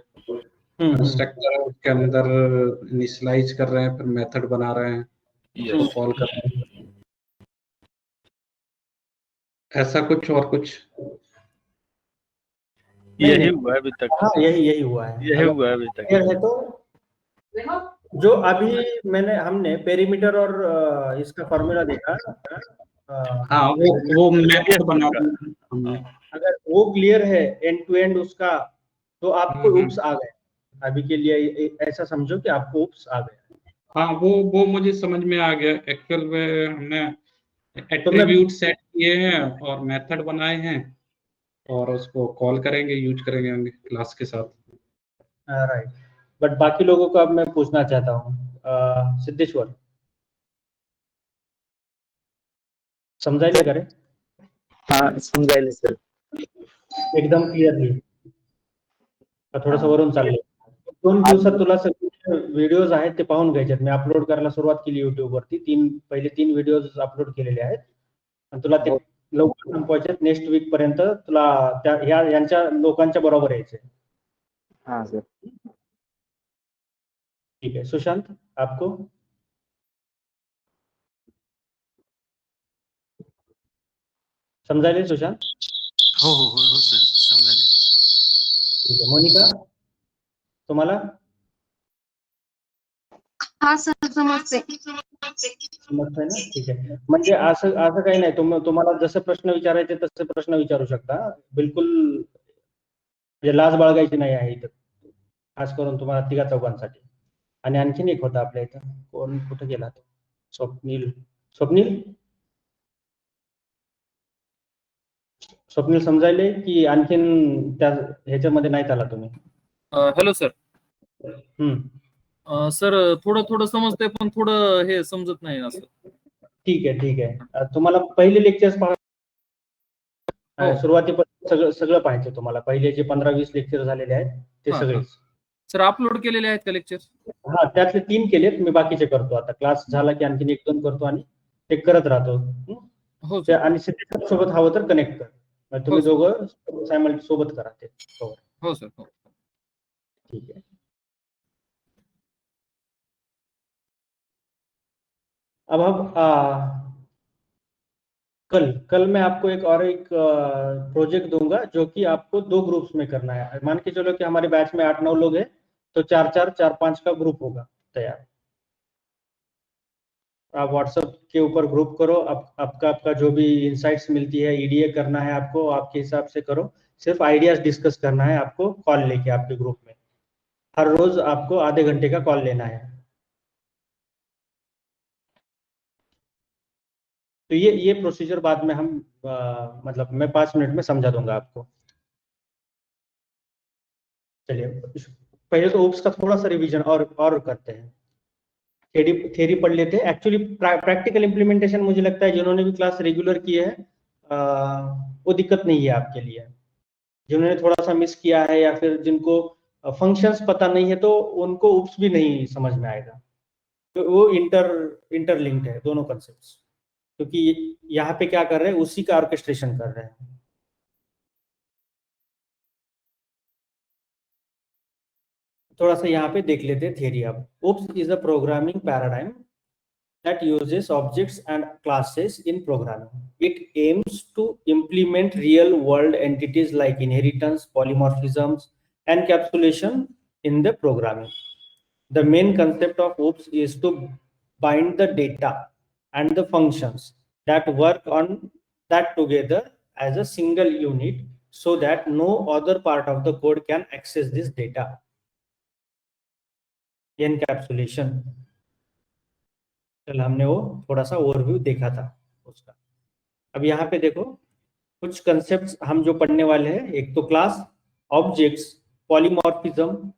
स्ट्रक्चर है, उसके अंदर इनिशियलाइज कर रहे हैं, फिर मेथड बना रहे हैं, तो कॉल कर रहे हैं, ऐसा कुछ और कुछ यही हुआ है अभी तक। हाँ यही हुआ है, यही हुआ है अभी तक। है तो जो अभी हमने पेरीमीटर और इसका फॉर्मूला देखा, हाँ वो मेथड बना हमने। अगर वो क्लियर है एंड टू एंड उसका, तो आपको ऊप्स आ गए। अभी के लिए ऐसा समझो कि आपको ऊप्स आ गए। हाँ वो मुझे समझ में आ गया। एक्चुअल में हमने एट्रीब्यूट सेट किए हैं और मेथड बनाए हैं, और उसको कॉल करेंगे, यूज करेंगे हम क्लास के साथ। राइट, बट बाकी लोगों को अब मैं पूछना चाहता हूँ, सिद्धेश्वर समजायले का रे? हाँ समजायले सर, एकदम क्लिअरली का थोडंसं वरून चाललंय? 2 दिवसात तुला सगळे व्हिडिओज आहेत ते पाहून घ्यायचे आहेत. मी अपलोड करायला सुरुवात केली YouTube वरती. पहिले 3 व्हिडिओज अपलोड केलेले आहेत आणि तुला ते लवकर संपवायचे. नेक्स्ट वीक पर्यंत तुला त्या यांच्या लोकांच्या बरोबर यायचे. हाँ सर। ठीक है सुशांत, आपको समझाइए सुशांत? हो सर, समझाले। ठीक है, मोनिका तुम्हाला? हाँ सर समजते. समजतंय ना? ठीक आहे. म्हणजे असं काही नाही, तुम्हाला जसे प्रश्न विचारायचे तसे प्रश्न विचारू शकता. बिलकुल म्हणजे लाज बाळगायची नाही आहे इथं, खास करून तुम्हाला तिघा चौघांसाठी. आणि आणखीन एक होता आपल्या इथं, कोण कुठे गेला तो? स्वप्नील समजायले की आणखीन त्या ह्याच्यामध्ये नाही आला तुम्ही? Hello sir. सर थोडं समजतंय पण थोडं हे समजत नाही असं. ठीक आहे. तुम्हाला पहिले लेक्चर्स सुरुवातीपासून सगळं पाहायचं तुम्हाला. पहिले जे 15-20 लेक्चर झालेले आहेत ते सगळेच. सर अपलोड केलेले आहेत का लेक्चर? हा त्यातले 3 केलेत, मी बाकीचे करतो आता. क्लास झाला की आणखीन 1-2 करतो आणि ते करत राहतो. हो आणि सिद्धेश्वर सोबत हवं तर कनेक्ट कर. मैं तुम्हें हो दोगो साइमल सोबत कराते cover. हो सर हो. ठीक है. अब हम कल मैं आपको एक प्रोजेक्ट दूंगा जो कि आपको 2 ग्रुप्स में करना है. मान के चलो कि हमारे बैच में 8-9 लोग हैं, तो 4-5 का ग्रुप होगा तैयार. आप व्हाट्सएप के ऊपर ग्रुप करो. आपका जो भी इंसाइट्स मिलती है, ईडीए करना है आपको, आपके हिसाब से करो. सिर्फ आइडियाज डिस्कस करना है आपको कॉल लेके आपके ग्रुप में. हर रोज आपको आधे घंटे का कॉल लेना है. तो ये प्रोसीजर बाद में हम मतलब मैं 5 मिनट में समझा दूंगा आपको. चलिए पहले तो ओप्स का थोड़ा सा रिवीजन और करते हैं. थ्योरी पढ़ लेते हैं. एक्चुअली प्रैक्टिकल इंप्लीमेंटेशन मुझे लगता है जिन्होंने भी क्लास रेगुलर किए है वो दिक्कत नहीं है आपके लिए. जिन्होंने थोड़ा सा मिस किया है या फिर जिनको फंक्शंस पता नहीं है तो उनको ओप्स भी नहीं समझ में आएगा. तो वो इंटरलिंक्ड है दोनों कंसेप्ट्स, क्योंकि यहाँ पे क्या कर रहे हैं, उसी का ऑर्केस्ट्रेशन कर रहे हैं. थोड़ा सा यहाँ पे देख लेते हैं थियरी. अब OOPs is a programming paradigm that uses objects and classes in programming. It aims to implement real-world entities like inheritance, polymorphisms, and encapsulation in the programming. The main concept of OOPS is to bind the data and the functions that work on that together as a single unit so that no other part of the code can access this data. Encapsulation. कल हमने वो थोड़ा सा overview देखा था उसका. अब यहाँ पे देखो कुछ कंसेप्ट्स हम जो पढ़ने वाले हैं. एक तो class, objects, polymorphism,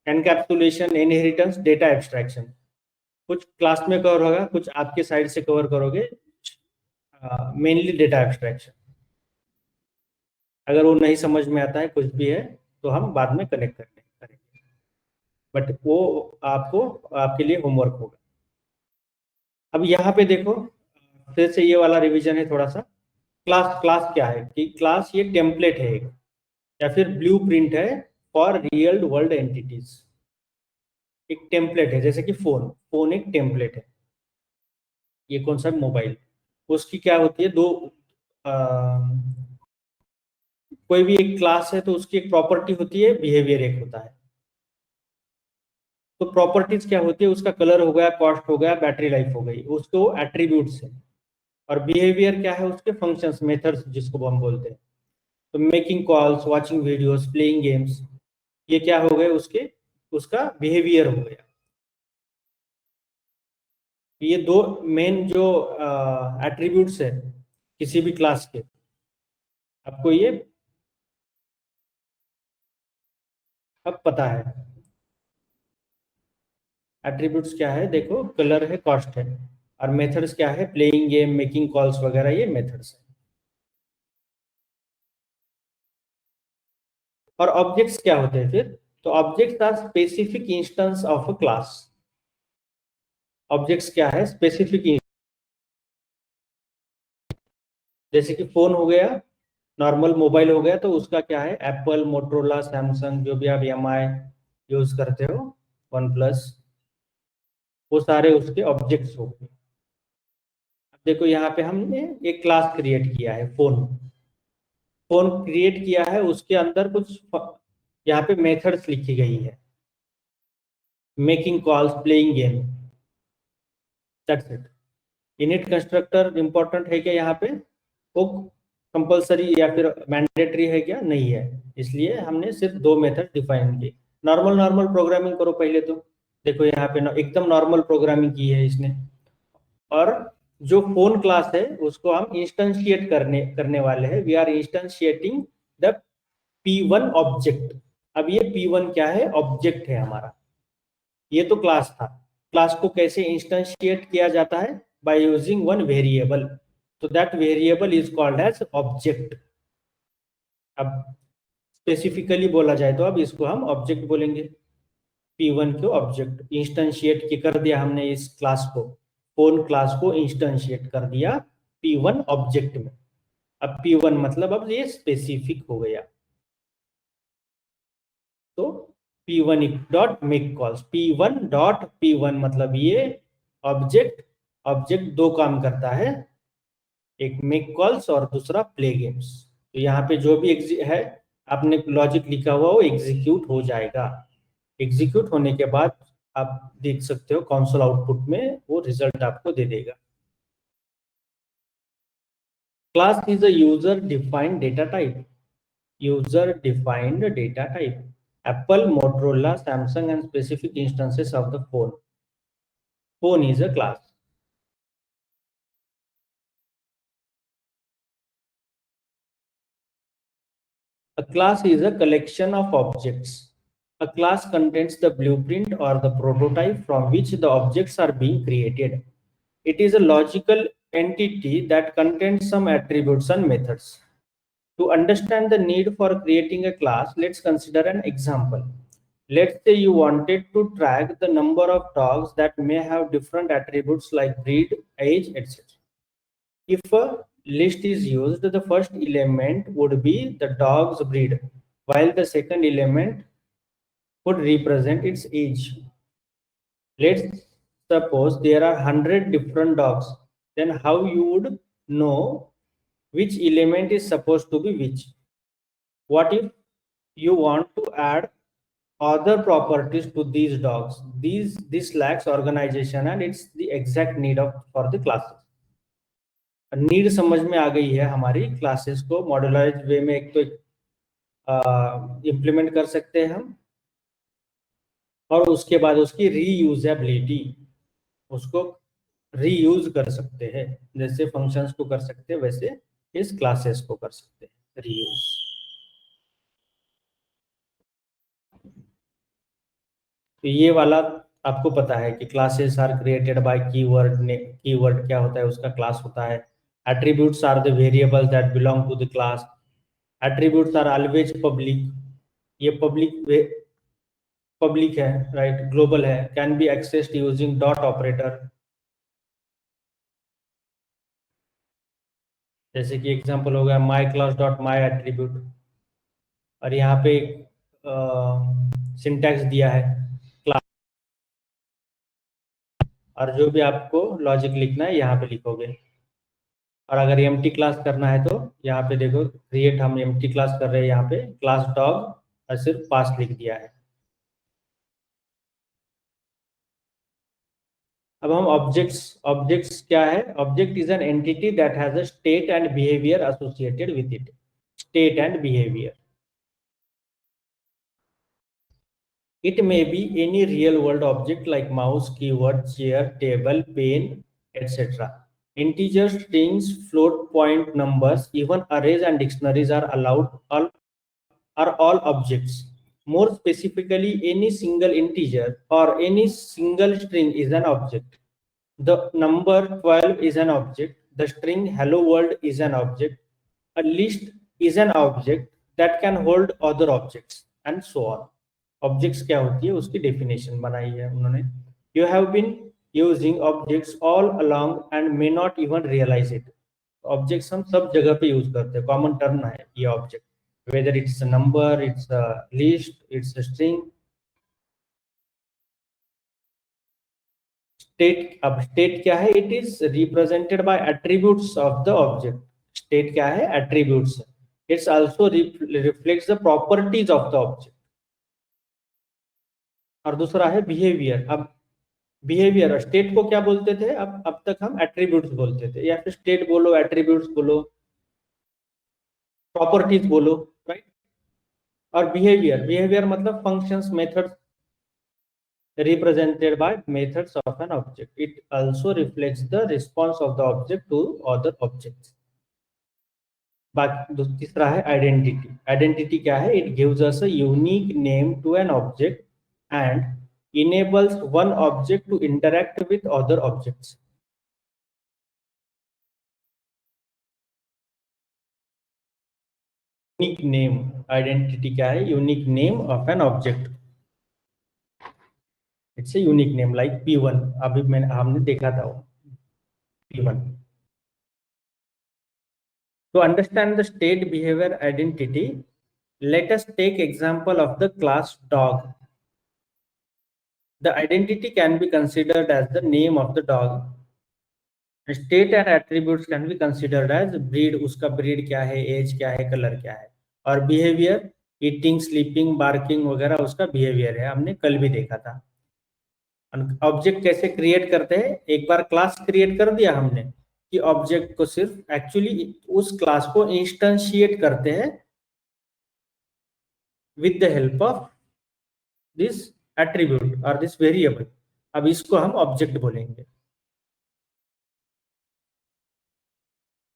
encapsulation, inheritance, data abstraction. कुछ क्लास में कवर होगा, कुछ आपके साइड से कवर करोगे. Mainly data abstraction. अगर वो नहीं समझ में आता है कुछ भी है तो हम बाद में कनेक्ट करेंगे, बट वो आपके लिए होमवर्क होगा. अब यहाँ पे देखो फिर से ये वाला रिवीजन है थोड़ा सा. क्लास क्या है कि क्लास ये टेम्पलेट है एक, या फिर ब्लूप्रिंट है फॉर रियल वर्ल्ड एंटिटीज. एक टेम्पलेट है, जैसे कि फोन एक टेम्पलेट है. ये कौन सा मोबाइल, उसकी क्या होती है कोई भी एक क्लास है तो उसकी एक प्रॉपर्टी होती है, बिहेवियर एक होता है. तो प्रॉपर्टीज क्या होती है, उसका कलर हो गया, कॉस्ट हो गया, बैटरी लाइफ हो गई, उसको एट्रीब्यूट्स है. और बिहेवियर क्या है, उसके फंक्शंस, मेथड्स जिसको हम बोलते हैं. तो making calls, watching videos, playing games, ये क्या हो गए उसका बिहेवियर हो गया. ये 2 मेन जो एट्रीब्यूट्स है किसी भी क्लास के, आपको ये अब पता है. एट्रीब्यूट्स क्या है, देखो कलर है, कॉस्ट है, और मेथड्स क्या है, प्लेइंग गेम, मेकिंग कॉल्स वगैरह, ये मेथड्स है. और ऑब्जेक्ट्स क्या होते हैं फिर, तो objects are specific instance of a class. Objects क्या है, स्पेसिफिक. जैसे कि फोन हो गया, नॉर्मल मोबाइल हो गया, तो उसका क्या है, एप्पल, मोटरोला, सैमसंग, जो भी आप एमआई यूज करते हो, वन प्लस, वो सारे उसके ऑब्जेक्ट्स हो गए. देखो यहाँ पे हमने एक क्लास क्रिएट किया है, फोन क्रिएट किया है, उसके अंदर कुछ यहाँ पे मेथड्स लिखी गई है, making calls, playing game, that's it. Init constructor important है क्या यहाँ पे, वो कंपलसरी या फिर मैंडेटरी है क्या, नहीं है. इसलिए हमने सिर्फ 2 मेथड डिफाइन किए. नॉर्मल प्रोग्रामिंग करो पहले. तो देखो यहाँ पे एकदम नॉर्मल प्रोग्रामिंग की है इसने. और जो फोन क्लास है उसको हम इंस्टेंशिएट करने वाले हैं. We are instantiating the P1 object. अब ये P1 क्या है, ऑब्जेक्ट है हमारा. ये तो क्लास था. क्लास को कैसे इंस्टेंशिएट किया जाता है, बाय यूजिंग वन वेरिएबल. तो that variable is called as object. अब स्पेसिफिकली बोला जाए तो अब इसको हम ऑब्जेक्ट बोलेंगे. P1 को ऑब्जेक्ट इंस्टेंशिएट कर दिया हमने, इस क्लास को, फोन क्लास को इंस्टेंशिएट कर दिया P1 ऑब्जेक्ट में. अब P1 मतलब अब ये स्पेसिफिक हो गया, तो P1 dot make calls, P1 dot P1 मतलब ये ऑब्जेक्ट दो काम करता है, एक मेक कॉल्स और दूसरा प्ले गेम्स। तो यहाँ पे जो भी है आपने लॉजिक लिखा हुआ वो एग्जीक्यूट हो जाएगा। एग्जीक्यूट होने के बाद आप देख सकते हो कंसोल आउटपुट में वो रिजल्ट आपको दे देगा। Class is a user defined data type. User defined data type, Apple, Motorola, Samsung and specific instances of the phone. Phone is a class. A class is a collection of objects. A class contains the blueprint or the prototype from which the objects are being created. It is a logical entity that contains some attributes and methods. To understand the need for creating a class, let's consider an example. Let's say you wanted to track the number of dogs that may have different attributes like breed, age, etc. If a list is used, the first element would be the dog's breed, while the second element would represent its age. Let's suppose there are 100 different dogs. Then how you would know which element is supposed to be which? What if you want to add other properties to these dogs? This lacks organization and it's the exact need of for the classes. Need समझ में आ गई है हमारी, classes को मॉड्यूलराइज्ड वे में एक तो implement कर सकते हैं हम, और उसके बाद उसकी रीयूजेबिलिटी, उसको रीयूज कर सकते हैं, जैसे फंक्शंस को कर सकते हैं वैसे इस क्लासेस को कर सकते हैं रीयूज। तो ये वाला आपको पता है कि classes are created by keyword ने, कीवर्ड क्या होता है उसका क्लास होता है। Attributes are the variables that belong to the class. Attributes are always public, ये पब्लिक है, राइट, ग्लोबल है, can be accessed using dot operator. जैसे कि एग्जांपल हो गया my class dot my attribute, और यहाँ पे सिंटैक्स दिया है क्लास, और जो भी आपको लॉजिक लिखना है यहाँ पे लिखोगे। और अगर एम्प्टी क्लास करना है तो यहाँ पे देखो क्रिएट, हम एम्प्टी क्लास कर रहे हैं, यहाँ पे क्लास डॉग और सिर्फ पास लिख दिया है। अब हम ऑब्जेक्ट्स क्या है? Object is an entity that has a state and behaviour associated with it. State and behaviour, it may be any real world object like mouse, keyboard, chair, table, pen, etc. Integers, strings, float point numbers, even arrays and dictionaries are allowed, are all objects. More specifically, any single integer or any single string is an object. The number 12 is an object. The string hello world is an object. A list is an object that can hold other objects, and so on. Objects क्या होती है उसकी definition बनाई है उन्होंने। You have been using objects all along and may not even realise it. Objects हम सब जगह पे यूज करते हैं, कॉमन टर्म है ये object, whether it's a number, it's a list, it's a string. State, अब स्टेट क्या है? It is represented by attributes of the object. State क्या है? Attributes. It's also reflects the properties of the object. और दूसरा है behaviour. अब behaviour, state को क्या बोलते थे? अब तक हम एट्रीब्यूट्स बोलते थे, या फिर स्टेट बोलो, एट्रीब्यूट्स बोलो, प्रॉपर्टीज बोलो, राइट। और बिहेवियर मतलब functions, methods represented by methods of an object. It also reflects the response of the object to other objects. बाकी तीसरा है आइडेंटिटी। आइडेंटिटी क्या है? It gives us a unique name to an object and enables one object to interact with other objects. Unique name, identity क्या है? Unique name of an object. It's a unique name like P1, अभी हमने देखा था वो P1। To understand the state behavior identity, let us take example of the class dog. The identity can be considered as the name of the dog. State and attributes can be considered as breed, उसका breed क्या है, age क्या है, color क्या है, और behavior eating, sleeping, barking वगैरह उसका behavior है, हमने कल भी देखा था। ऑब्जेक्ट कैसे क्रिएट करते हैं, एक बार क्लास क्रिएट कर दिया हमने कि ऑब्जेक्ट को सिर्फ एक्चुअली उस क्लास को इंस्टेंशिएट करते हैं with the help of this attribute और दिस वेरिएबल। अब इसको हम ऑब्जेक्ट बोलेंगे।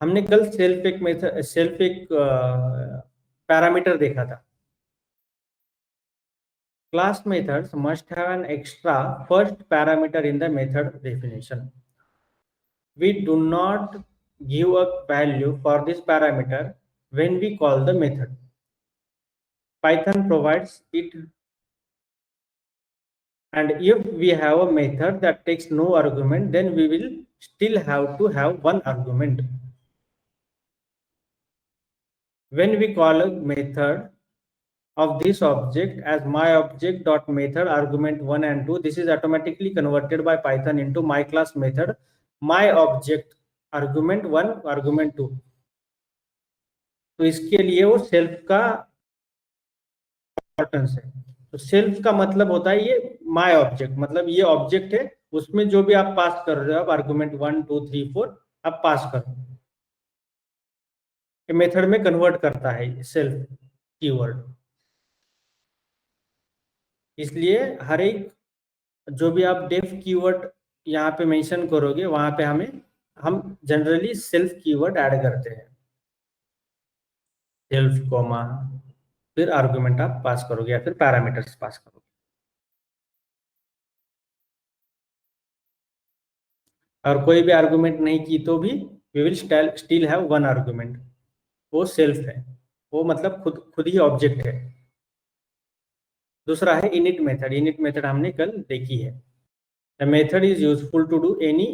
हमने कल सेल्फ एक पैरामीटर देखा था। Class methods must have an extra first parameter in the method definition. We do not give a value for this parameter when we call the method. Python provides it, and if we have a method that takes no argument, then we will still have to have one argument. When we call a method of this object as my object dot method argument 1 and 2, this is automatically converted by Python into my class method my object argument 1 argument 2। तो इसके लिए वो self का importance है। तो self का मतलब होता है ये माय ऑब्जेक्ट, मतलब ये ऑब्जेक्ट है, उसमें जो भी आप पास कर रहे हो आप आर्गुमेंट 1 2 3 4 आप पास करो, ये मेथड में कन्वर्ट करता है सेल्फ कीवर्ड। इसलिए हर एक जो भी आप डेफ कीवर्ड यहाँ पे मेंशन करोगे वहां पे हम जनरली सेल्फ कीवर्ड ऐड करते हैं, सेल्फ कॉमा फिर आर्गुमेंट आप पास करोगे या फिर पैरामीटर्स पास करोगे। और कोई भी आर्गुमेंट नहीं की तो भी we will still have one argument, वो सेल्फ है, वो मतलब खुद ही ऑब्जेक्ट है। दूसरा है इनिट मेथड। इनिट मेथड हमने कल देखी है। The method is useful to do any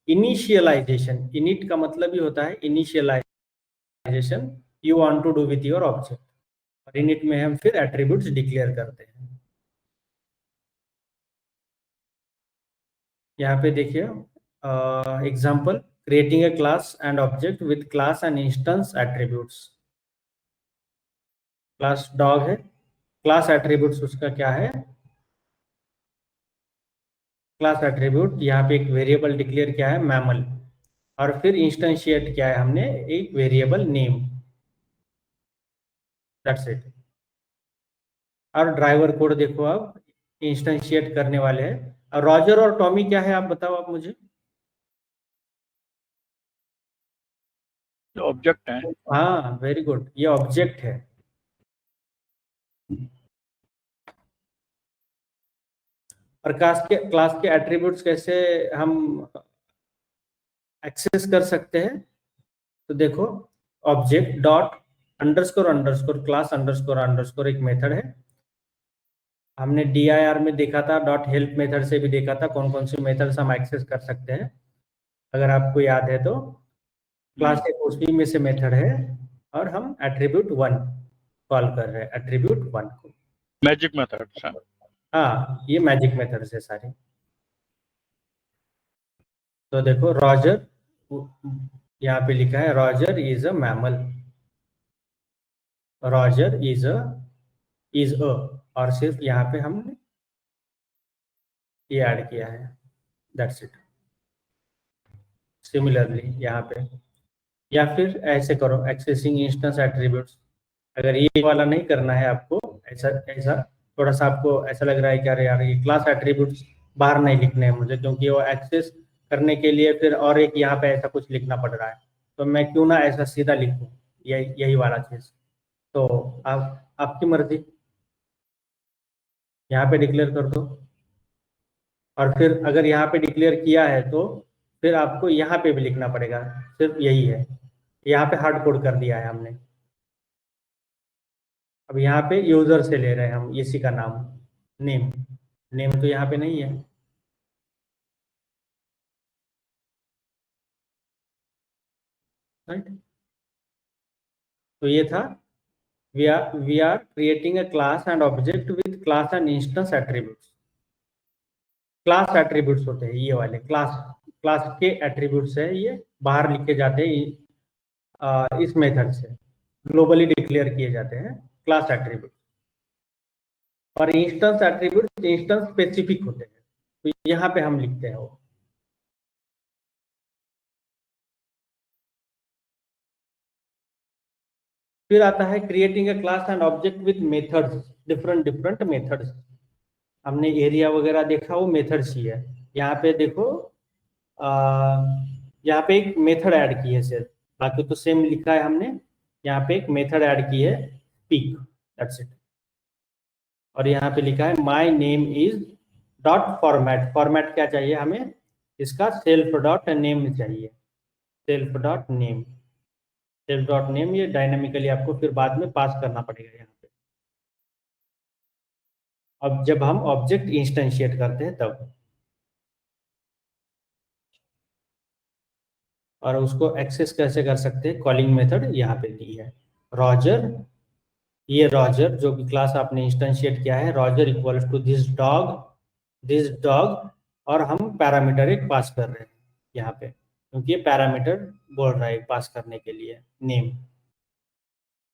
initialisation. Init का मतलब ही होता है initialisation you want to do with your object, और इनिट में हम फिर एट्रीब्यूट्स डिक्लेयर करते हैं। यहाँ पे देखिए example, creating a class and object with class and instance attributes. Class dog है, क्लास एट्रीब्यूट्स उसका क्या है, क्लास एट्रीब्यूट यहाँ पे एक वेरिएबल डिक्लेयर किया है मैमल, और फिर इंस्टेंशिएट किया है हमने एक वेरिएबल नेम, दैट्स इट। और ड्राइवर कोड देखो आप इंस्टेंशिएट करने वाले हैं। और रॉजर और टॉमी क्या है आप बताओ आप मुझे। ऑब्जेक्ट है। हाँ वेरी गुड, ये ऑब्जेक्ट है। और क्लास के एट्रीब्यूट्स कैसे हम एक्सेस कर सकते हैं, तो देखो object dot underscore underscore class underscore underscore एक मेथड है। हमने DIR में देखा था, डॉट हेल्प मेथड से भी देखा था कौन कौन से मेथड्स हम एक्सेस कर सकते हैं, अगर आपको याद है तो। क्लास एक उसी में से मेथड है, और हम एट्रीब्यूट 1 कॉल कर रहे हैं, एट्रीब्यूट 1 को मैजिक मेथड। हाँ ये मैजिक मेथड है सारे। तो देखो रॉजर, यहाँ पे लिखा है Roger is a mammal, Roger is a, और सिर्फ यहाँ पे हमने ये ऐड किया है, दैट्स इट। सिमिलरली यहाँ पे, या फिर ऐसे करो एक्सेसिंग इंस्टेंस एट्रीब्यूट्स। अगर ये वाला नहीं करना है आपको, ऐसा थोड़ा सा आपको ऐसा लग रहा है कि अरे यार ये क्लास एट्रीब्यूट्स बाहर नहीं लिखने हैं मुझे, क्योंकि वो एक्सेस करने के लिए फिर और एक यहाँ पे ऐसा कुछ लिखना पड़ रहा है, तो मैं क्यों ना ऐसा सीधा लिखूं यही वाला चीज। तो आपकी मर्जी, यहाँ पे डिक्लेयर कर दो। और फिर अगर यहाँ पे डिक्लेयर किया है तो फिर आपको यहाँ पे भी लिखना पड़ेगा, सिर्फ यही है। यहाँ पे हार्ड कोड कर दिया है हमने। अब यहाँ पे यूजर से ले रहे हैं हम इसी का नाम, नेम तो यहाँ पे नहीं है, राइट। तो ये था we are creating a class and object with class and instance attributes. Class attributes होते हैं ये वाले, क्लास के एट्रीब्यूट्स है, ये बाहर लिखे जाते हैं इस मेथड से, ग्लोबली डिक्लेयर किए जाते हैं क्लास एट्रीब्यूट। और इंस्टेंस एट्रीब्यूट इंस्टेंस स्पेसिफिक होते हैं, तो यहाँ पे हम लिखते हैं वो। फिर आता है creating a class and object with methods, different methods. हमने एरिया वगैरह देखा, वो मेथड्स ही है। यहाँ पे देखो यहाँ पे एक मेथड ऐड की है सिर्फ, बाकी तो सेम लिखा है हमने। यहाँ पे एक मेथड ऐड की है स्पीक, दैट्स इट। और यहाँ पे लिखा है my name is dot format. Format क्या चाहिए हमें, इसका सेल्फ डॉट नेम चाहिए, self dot name. Self dot name ये डायनामिकली आपको फिर बाद में पास करना पड़ेगा यहाँ पे, अब जब हम ऑब्जेक्ट इंस्टेंशिएट करते हैं तब। और उसको एक्सेस कैसे कर सकते हैं, कॉलिंग मेथड यहाँ पे दी है रॉजर। ये रॉजर जो भी क्लास आपने इंस्टेंशिएट किया है, Roger equals to this dog, और हम पैरामीटर एक पास कर रहे हैं यहाँ पे, क्योंकि ये पैरामीटर बोल रहा है पास करने के लिए, नेम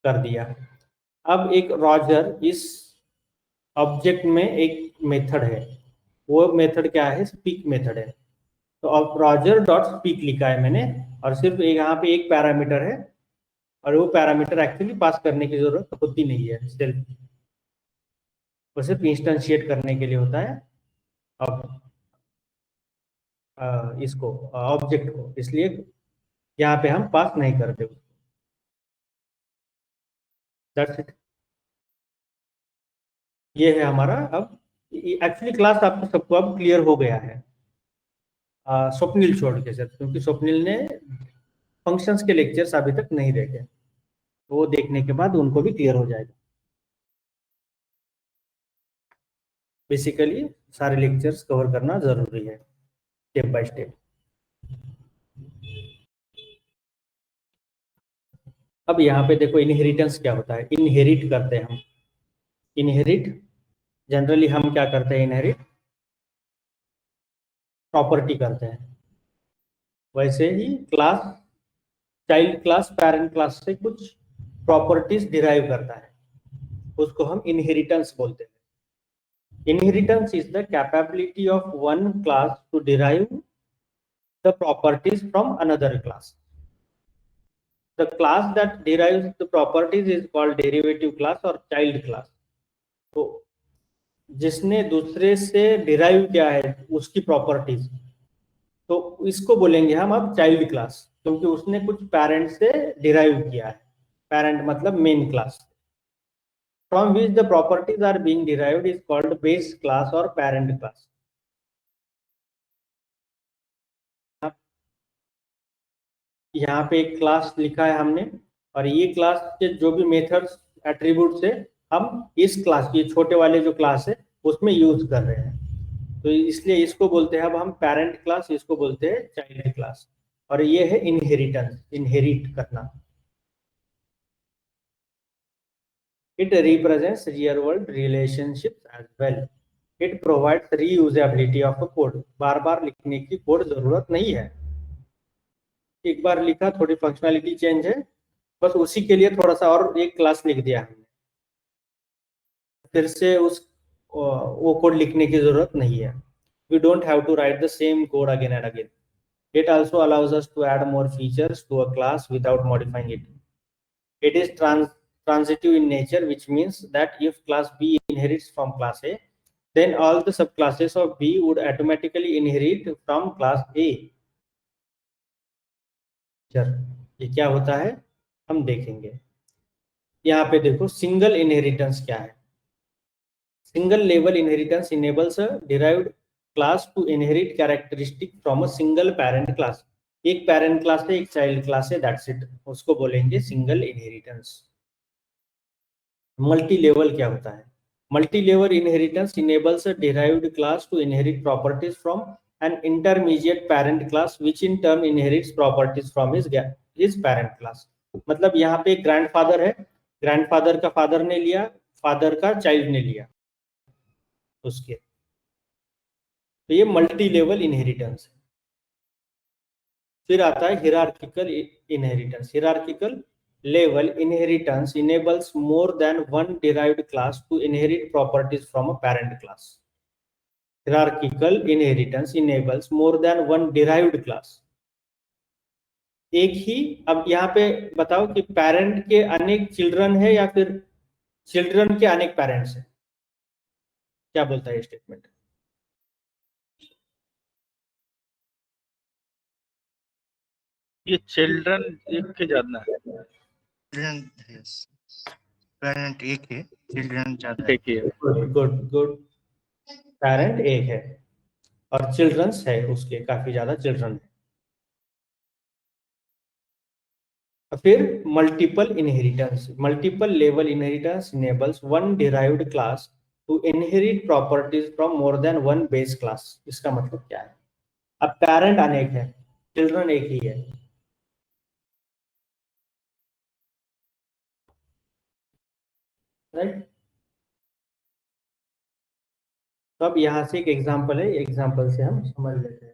कर दिया। अब एक रॉजर इस ऑब्जेक्ट में एक मेथड है, वो मेथड क्या है, स्पीक मेथड है। तो अब रॉजर डॉट स्पीक लिखा है मैंने, और सिर्फ यहाँ पे एक पैरामीटर है, और वो पैरामीटर एक्चुअली पास करने की जरूरत होती नहीं है, सिर्फ वो सिर्फ इंस्टेंशिएट करने के लिए होता है अब इसको ऑब्जेक्ट को, इसलिए यहाँ पे हम पास नहीं करते उसको। That's it. ये है हमारा। अब एक्चुअली क्लास आपको सबको अब क्लियर हो गया है, स्वप्निल छोड़ के सर, क्योंकि स्वप्निल ने फंक्शंस के लेक्चर्स अभी तक नहीं देखे, तो वो देखने के बाद उनको भी क्लियर हो जाएगा। बेसिकली सारे लेक्चर्स कवर करना जरूरी है स्टेप बाय स्टेप। अब यहाँ पे देखो इनहेरिटेंस क्या होता है, इनहेरिट करते हैं हम। इनहेरिट जनरली हम क्या करते हैं, इनहेरिट प्रॉपर्टी करते हैं। वैसे ही class, child class parent class से कुछ प्रॉपर्टीज डिराइव करता है, उसको हम इनहेरिटेंस बोलते हैं। Inheritance is the capability of one class to derive the properties from another class. The class that derives the properties is called derivative class or child class. तो जिसने दूसरे से डिराइव किया है उसकी प्रॉपर्टीज, तो इसको बोलेंगे हम अब चाइल्ड क्लास, क्योंकि उसने कुछ पेरेंट से डिराइव किया है। पेरेंट मतलब main class. From which the properties are being derived is called base class और पेरेंट क्लास। यहाँ पे एक क्लास लिखा है हमने, और ये क्लास के जो भी मेथड्स एट्रीब्यूट्स है हम इस क्लास, ये छोटे वाले जो क्लास है उसमें यूज कर रहे हैं, तो इसलिए इसको बोलते हैं अब हम पेरेंट क्लास, इसको बोलते हैं चाइल्ड क्लास। और ये है इनहेरिटेंस, इनहेरिट करना। It represents real world relationships as well. It provides reusability of a code. बार बार लिखने की कोड जरूरत नहीं है, एक बार लिखा, थोड़ी फंक्शनैलिटी चेंज है, बस उसी के लिए थोड़ा सा और एक क्लास लिख दिया हमने, फिर से वो कोड लिखने की जरूरत नहीं है। We don't have to write the same code again and again. It also allows us to add more features to a class without modifying it. It is transitive in nature, which means that if class B inherits from class A, then all the subclasses of B would automatically inherit from class A. ये क्या होता है हम देखेंगे। यहाँ पे देखो single inheritance क्या है। Single level inheritance enables a derived class to inherit characteristic from a single parent class. एक पेरेंट क्लास है, एक चाइल्ड क्लास है, दैट्स इट, उसको बोलेंगे सिंगल इनहेरिटेंस। मल्टी लेवल क्या होता है, multi level inheritance enables a derived class to inherit properties from an intermediate parent class which in turn inherits properties from his parent class. मतलब यहाँ पे grandfather है, grandfather का फादर ने लिया, फादर का चाइल्ड ने लिया उसके, तो ये मल्टी लेवल इनहेरिटेंस है। फिर आता है hierarchical inheritance. Hierarchical level inheritance enables more than one derived class to inherit properties from a parent class. Hierarchical inheritance enables more than one derived class. एक ही, अब यहाँ पे बताओ कि पेरेंट के अनेक चिल्ड्रन है या फिर चिल्ड्रन के अनेक पेरेंट्स है? क्या बोलता है स्टेटमेंट? ये चिल्ड्रन एक के ज्यादा है, चिल्ड्रन पेरेंट एक है, चिल्ड्रन ज्यादा है। एक ही है। Good good good. पेरेंट एक है और चिल्ड्रंस है, उसके काफी ज्यादा चिल्ड्रन है। फिर multiple inheritance. Multiple level inheritance enables one derived class to inherit properties from more than one base class. इसका मतलब क्या है? अब पेरेंट अनेक है, चिल्ड्रन एक ही है, राइट? तो अब यहां से एक एग्जांपल है, एग्जांपल से हम समझ लेते हैं।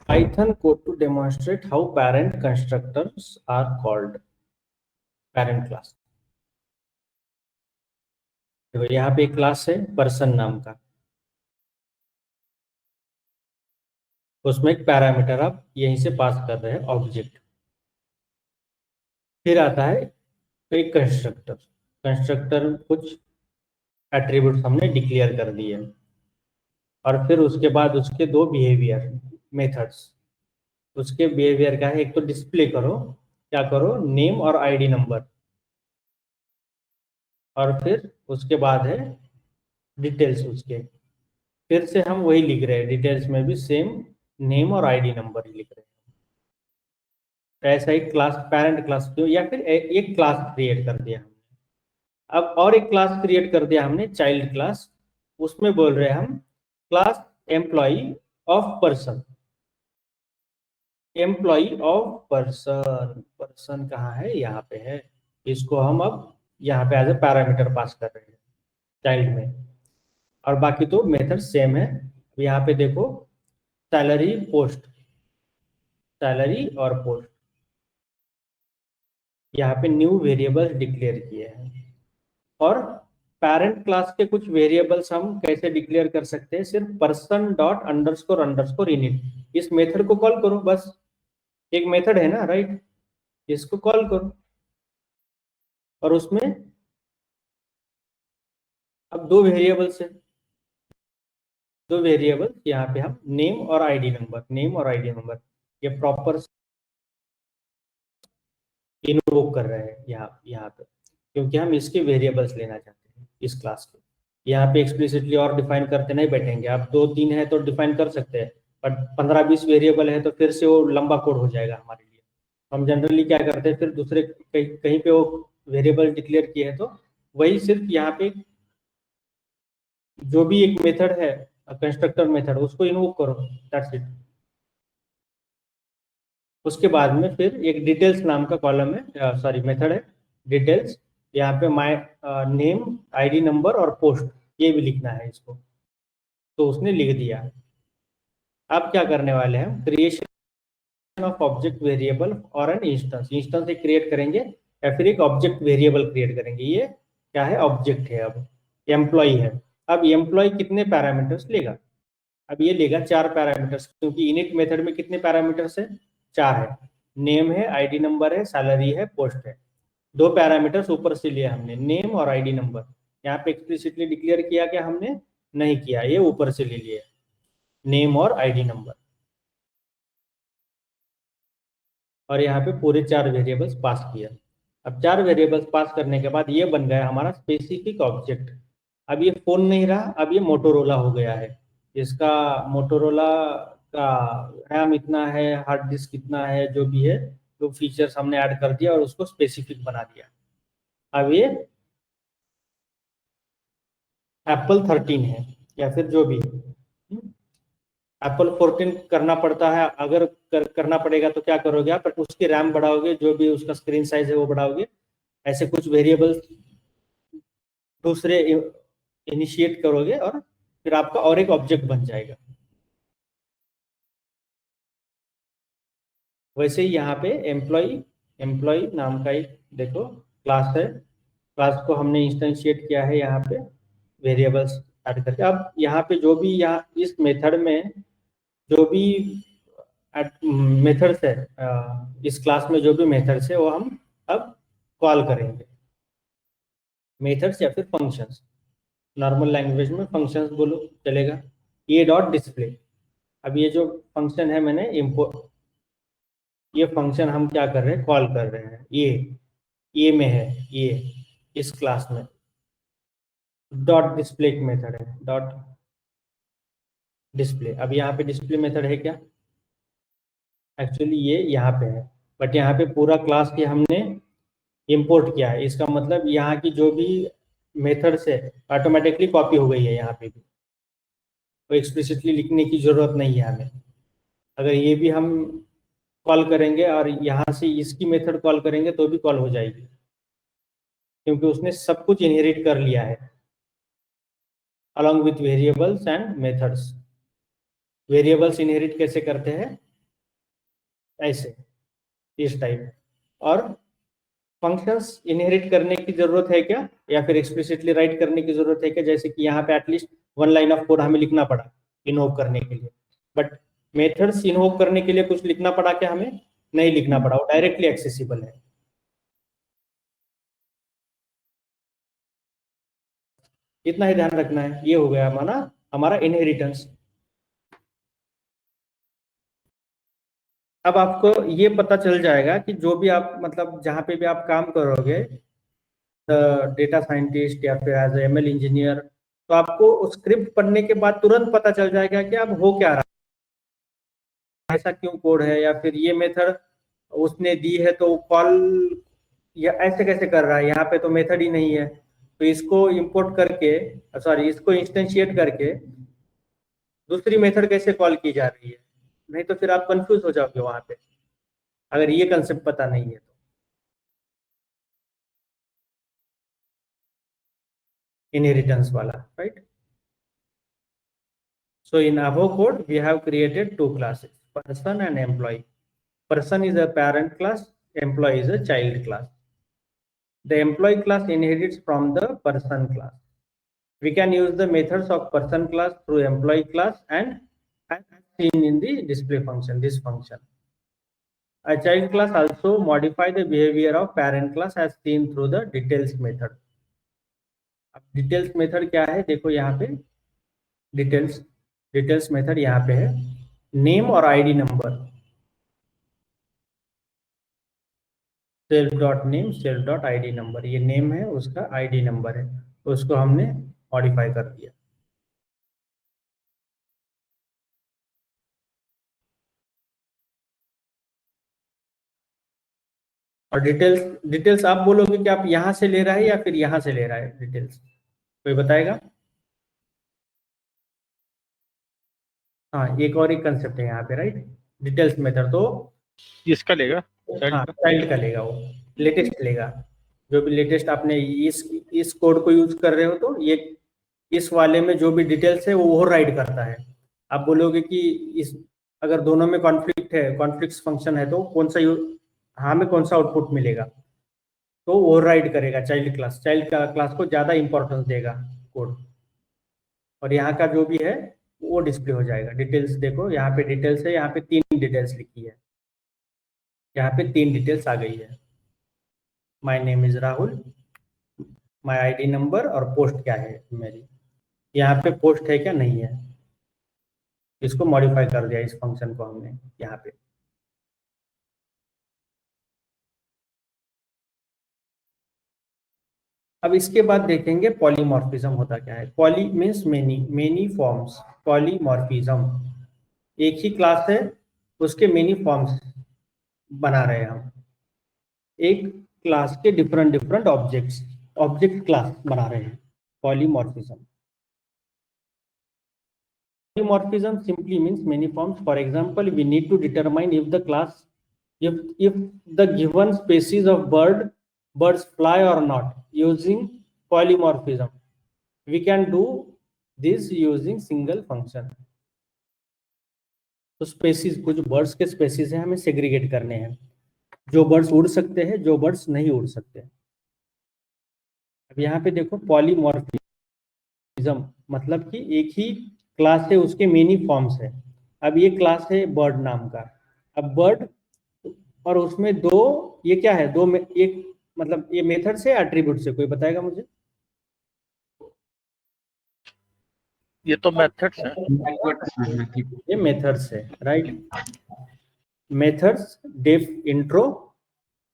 Python code to demonstrate how parent constructors are called. Parent class। देखो यहाँ पे एक क्लास है पर्सन नाम का, उसमें एक पैरामीटर आप यहीं से पास कर रहे हैं ऑब्जेक्ट। फिर आता है एक कंस्ट्रक्टर। कंस्ट्रक्टर कुछ एट्रीब्यूट्स हमने डिक्लेयर कर दिए, और फिर उसके बाद उसके दो बिहेवियर मेथड्स। उसके बिहेवियर का है, एक तो डिस्प्ले करो, क्या करो, नेम और आईडी नंबर, और फिर उसके बाद है डिटेल्स उसके। फिर से हम वही लिख रहे हैं, डिटेल्स में भी सेम नेम और आईडी नंबर ही लिख रहे हैं। ऐसा एक क्लास, पेरेंट क्लास क्यों, या फिर एक क्लास क्रिएट कर दिया हमने। अब और एक क्लास क्रिएट कर दिया हमने, चाइल्ड क्लास। उसमें बोल रहे हैं हम class employee of person. Employee of person, person कहाँ है? यहाँ पे है। इसको हम अब यहाँ पे एज ए पैरामीटर पास कर रहे हैं चाइल्ड में, और बाकी तो मेथड सेम है। यहाँ पे देखो सैलरी पोस्ट, सैलरी और पोस्ट, यहाँ पे न्यू वेरिएबल्स डिक्लेयर किए हैं। और पेरेंट क्लास के कुछ वेरिएबल्स हम कैसे डिक्लेयर कर सकते हैं? सिर्फ person dot underscore underscore init, इस मेथड को कॉल करो, बस एक मेथड है ना, राइट? इसको कॉल करो, और उसमें अब दो वेरिएबल्स है, दो वेरिएबल्स यहाँ पे हम नेम और आईडी नंबर, नेम और आईडी नंबर ये प्रॉपर इन्वोक कर रहे हैं यहाँ पे, क्योंकि हम इसके वेरिएबल्स लेना चाहते हैं इस क्लास के। यहाँ पे एक्सप्लिसिटली और डिफाइन करते नहीं बैठेंगे। आप 2-3 है तो डिफाइन कर सकते हैं, बट 15-20 वेरिएबल है तो फिर से वो लंबा कोड हो जाएगा हमारे लिए। हम जनरली क्या करते हैं, फिर दूसरे कहीं पे वो वेरिएबल डिक्लेयर किए हैं तो वही सिर्फ यहाँ पे जो भी एक मेथड है कंस्ट्रक्टर मेथड, उसको इन्वोक करो, दैट्स इट। उसके बाद में फिर एक डिटेल्स नाम का कॉलम है, सॉरी मेथड है डिटेल्स। यहाँ पे माय नेम, आईडी नंबर और पोस्ट, ये भी लिखना है इसको, तो उसने लिख दिया। अब क्या करने वाले हैं, क्रिएशन ऑफ ऑब्जेक्ट वेरिएबल और एन इंस्टेंस। इंस्टेंस एक क्रिएट करेंगे या फिर एक ऑब्जेक्ट वेरिएबल क्रिएट करेंगे। ये क्या है, ऑब्जेक्ट है। अब एम्प्लॉय है, अब एम्प्लॉय कितने पैरामीटर्स लेगा? अब ये लेगा 4 पैरामीटर्स, क्योंकि इनिट मेथड में कितने पैरामीटर्स है? 4 है। नेम है, आईडी नंबर है, सैलरी है, पोस्ट है। 2 पैरामीटर्स ऊपर से लिया हमने, नेम और आईडी नंबर। यहाँ पे एक्सप्लिसिटली डिक्लेयर किया क्या हमने? नहीं किया, ये ऊपर से ले लिया नेम और आईडी नंबर। और यहाँ पे पूरे 4 वेरिएबल्स पास किया। अब 4 वेरिएबल्स पास करने के बाद ये बन गया हमारा स्पेसिफिक ऑब्जेक्ट। अब ये फोन नहीं रहा, अब ये मोटोरोला हो गया है। इसका मोटोरोला का रैम इतना है, हार्ड डिस्क इतना है, जो भी है जो फीचर्स हमने ऐड कर दिया और उसको स्पेसिफिक बना दिया। अब ये एप्पल 13 है या फिर जो भी एप्पल 14 करना पड़ता है, अगर करना पड़ेगा तो क्या करोगे आप, उसकी रैम बढ़ाओगे, जो भी उसका स्क्रीन साइज है वो बढ़ाओगे, ऐसे कुछ वेरिएबल्स दूसरे इनिशिएट करोगे और फिर आपका और एक ऑब्जेक्ट बन जाएगा। वैसे ही यहाँ पे एम्प्लॉय नाम का एक देखो क्लास है, क्लास को हमने इंस्टेंशिएट किया है यहाँ पे वेरिएबल्स ऐड करके। अब यहाँ पे जो भी यहाँ इस मेथड में जो भी मेथड्स है, इस क्लास में जो भी मेथड्स है वो हम अब कॉल करेंगे, मेथड्स या फिर फंक्शंस। नॉर्मल लैंग्वेज में फंक्शंस बोलो चलेगा। ये डॉट डिस्प्ले, अब ये जो फंक्शन है मैंने इम्पोर्ट, ये फंक्शन हम क्या कर रहे हैं, कॉल कर रहे हैं, ये में है, ये इस क्लास में डॉट डिस्प्ले एक मेथड है, डॉट डिस्प्ले। अब यहाँ पे डिस्प्ले मेथड है क्या, एक्चुअली ये यहाँ पे है, बट यहाँ पे पूरा क्लास की हमने इंपोर्ट किया है। इसका मतलब यहाँ की जो भी मेथड से ऑटोमेटिकली कॉपी हो गई है, यहाँ पे भी तो एक्सप्लिसिटली लिखने की जरूरत नहीं है हमें। अगर ये भी हम कॉल करेंगे और यहाँ से इसकी मेथड कॉल करेंगे तो भी कॉल हो जाएगी, क्योंकि उसने सब कुछ इनहेरिट कर लिया है along with variables and methods. Variables inherit कैसे करते हैं, ऐसे इस टाइप। और फंक्शंस इनहेरिट करने की जरूरत है क्या, या फिर एक्सप्लिसिटली राइट करने की जरूरत है क्या, जैसे कि यहाँ पे एटलीस्ट 1 लाइन ऑफ कोड हमें लिखना पड़ा इन्वोक करने के लिए, बट मेथड्स इन्वोक करने के लिए कुछ लिखना पड़ा क्या, हमें नहीं लिखना पड़ा, वो डायरेक्टली एक्सेसिबल है। इतना ही ध्यान रखना है। ये हो गया हमारा इनहेरिटेंस। अब आपको ये पता चल जाएगा कि जो भी आप मतलब जहाँ पे भी आप काम करोगे, डेटा साइंटिस्ट या फिर एज एमएल इंजीनियर, तो आपको स्क्रिप्ट पढ़ने के बाद तुरंत पता चल जाएगा कि अब हो क्या रहा है, ऐसा क्यों कोड है, या फिर ये मेथड उसने दी है तो कॉल या ऐसे कैसे कर रहा है, यहाँ पे तो मेथड ही नहीं है, तो इसको इंपोर्ट करके सॉरी इसको इंस्टेंशिएट करके दूसरी मेथड कैसे कॉल की जा रही है। नहीं तो फिर आप कंफ्यूज हो जाओगे वहां पे, अगर ये कंसेप्ट पता नहीं है तो। इनहेरिटेंस वाला, right. So in above code, we have created two classes, person and employee. Person is a parent class, employee is a child class. The employee class inherits from the person class. We can use the methods of person class through employee class and as seen in the display function, this function. A child class also modify the behavior of parent class as seen through the details method. अब details method क्या है, देखो यहाँ पे details method यहाँ पे है, name और ID number, self dot name self dot ID number, ये नेम है उसका आईडी नंबर है, तो उसको हमने मॉडिफाई कर दिया। और डिटेल्स आप बोलोगे कि आप यहाँ से ले रहा है या फिर यहाँ से ले रहा है डिटेल्स, कोई बताएगा। हाँ, एक और एक कंसेप्ट है यहाँ पे, राइट, डिटेल्स मेथड तो इसका लेगा, हाँ चाइल्ड का लेगा, वो लेटेस्ट लेगा, जो भी लेटेस्ट आपने इस कोड को यूज कर रहे हो तो ये इस वाले में जो भी डिटेल्स है वो ओवरराइड करता है। आप बोलोगे कि इस अगर दोनों में कॉन्फ्लिक्ट है, कॉन्फ्लिक्ट फंक्शन है, तो कौन सा हमें कौन सा आउटपुट मिलेगा, तो ओवरराइड करेगा चाइल्ड क्लास को ज्यादा इंपॉर्टेंस देगा कोड, और यहाँ का जो भी है वो डिस्प्ले हो जाएगा। डिटेल्स देखो यहाँ पे डिटेल्स है, यहाँ पे 3 डिटेल्स लिखी है, यहाँ पे 3 डिटेल्स आ गई है, my name is Rahul, my ID number और पोस्ट क्या है मेरी। यहाँ पे पोस्ट है क्या, नहीं है, इसको मॉडिफाई कर दिया इस फंक्शन को हमने यहाँ पे। अब इसके बाद देखेंगे पॉलीमॉर्फिज्म होता क्या है। Poly means many forms, polymorphism एक ही क्लास है उसके मेनी फॉर्म्स बना रहे हैं हम, एक क्लास के डिफरेंट ऑब्जेक्ट क्लास बना रहे हैं, polymorphism. Polymorphism simply means many forms. For example, we need to determine if the class, if the given species of birds fly or not using polymorphism. We can do this using single function. तो species, कुछ birds के species हैं, हमें segregate करने हैं, जो birds उड़ सकते हैं, जो बर्ड्स नहीं उड़ सकते। अब यहाँ पे देखो पॉलीमॉर्फिज्म मतलब कि एक ही क्लास है, उसके मेनी फॉर्म्स है। अब ये क्लास है बर्ड नाम का। अब बर्ड और उसमें दो, ये क्या है, दो में एक, मतलब ये मेथड से एट्रीब्यूट से, कोई बताएगा मुझे? ये तो मेथड्स हैं। ये मेथड्स है, right. Methods def intro,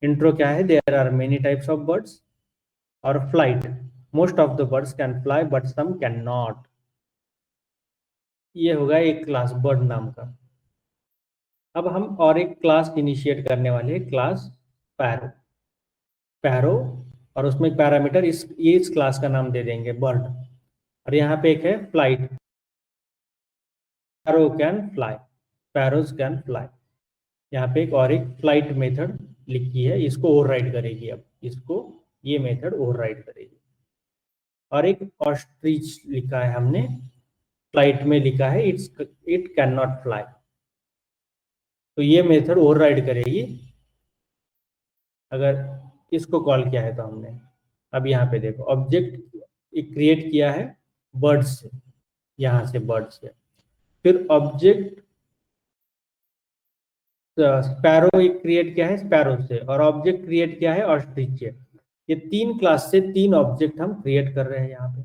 intro क्या है, there are many types of birds. और flight, most of the birds can fly but some can not. ये होगा एक क्लास बर्ड नाम का। अब हम और एक क्लास इनिशिएट करने वाले हैं, क्लास पैरो। पैरो और उसमें एक पैरामीटर इस क्लास का नाम दे देंगे बर्ड। और यहाँ पे एक है फ्लाइट, पैरो कैन फ्लाई, पैरोज कैन फ्लाई। यहाँ पे एक और एक फ्लाइट मेथड लिखी है, इसको ओवरराइड करेगी। अब इसको ये मेथड ओवरराइड करेगी। और एक ऑस्ट्रिच लिखा है हमने, फ्लाइट में लिखा है इट कैन नॉट फ्लाई, तो ये मेथड ओवरराइड करेगी अगर इसको कॉल किया है तो हमने। अब यहाँ पे देखो ऑब्जेक्ट क्रिएट किया है बर्ड से, यहाँ से बर्ड से, फिर ऑब्जेक्ट स्पैरो क्रिएट किया है स्पैरो से, और ऑब्जेक्ट क्रिएट किया है ऑस्ट्रिच से। ये तीन क्लास से तीन ऑब्जेक्ट हम क्रिएट कर रहे हैं यहाँ पे।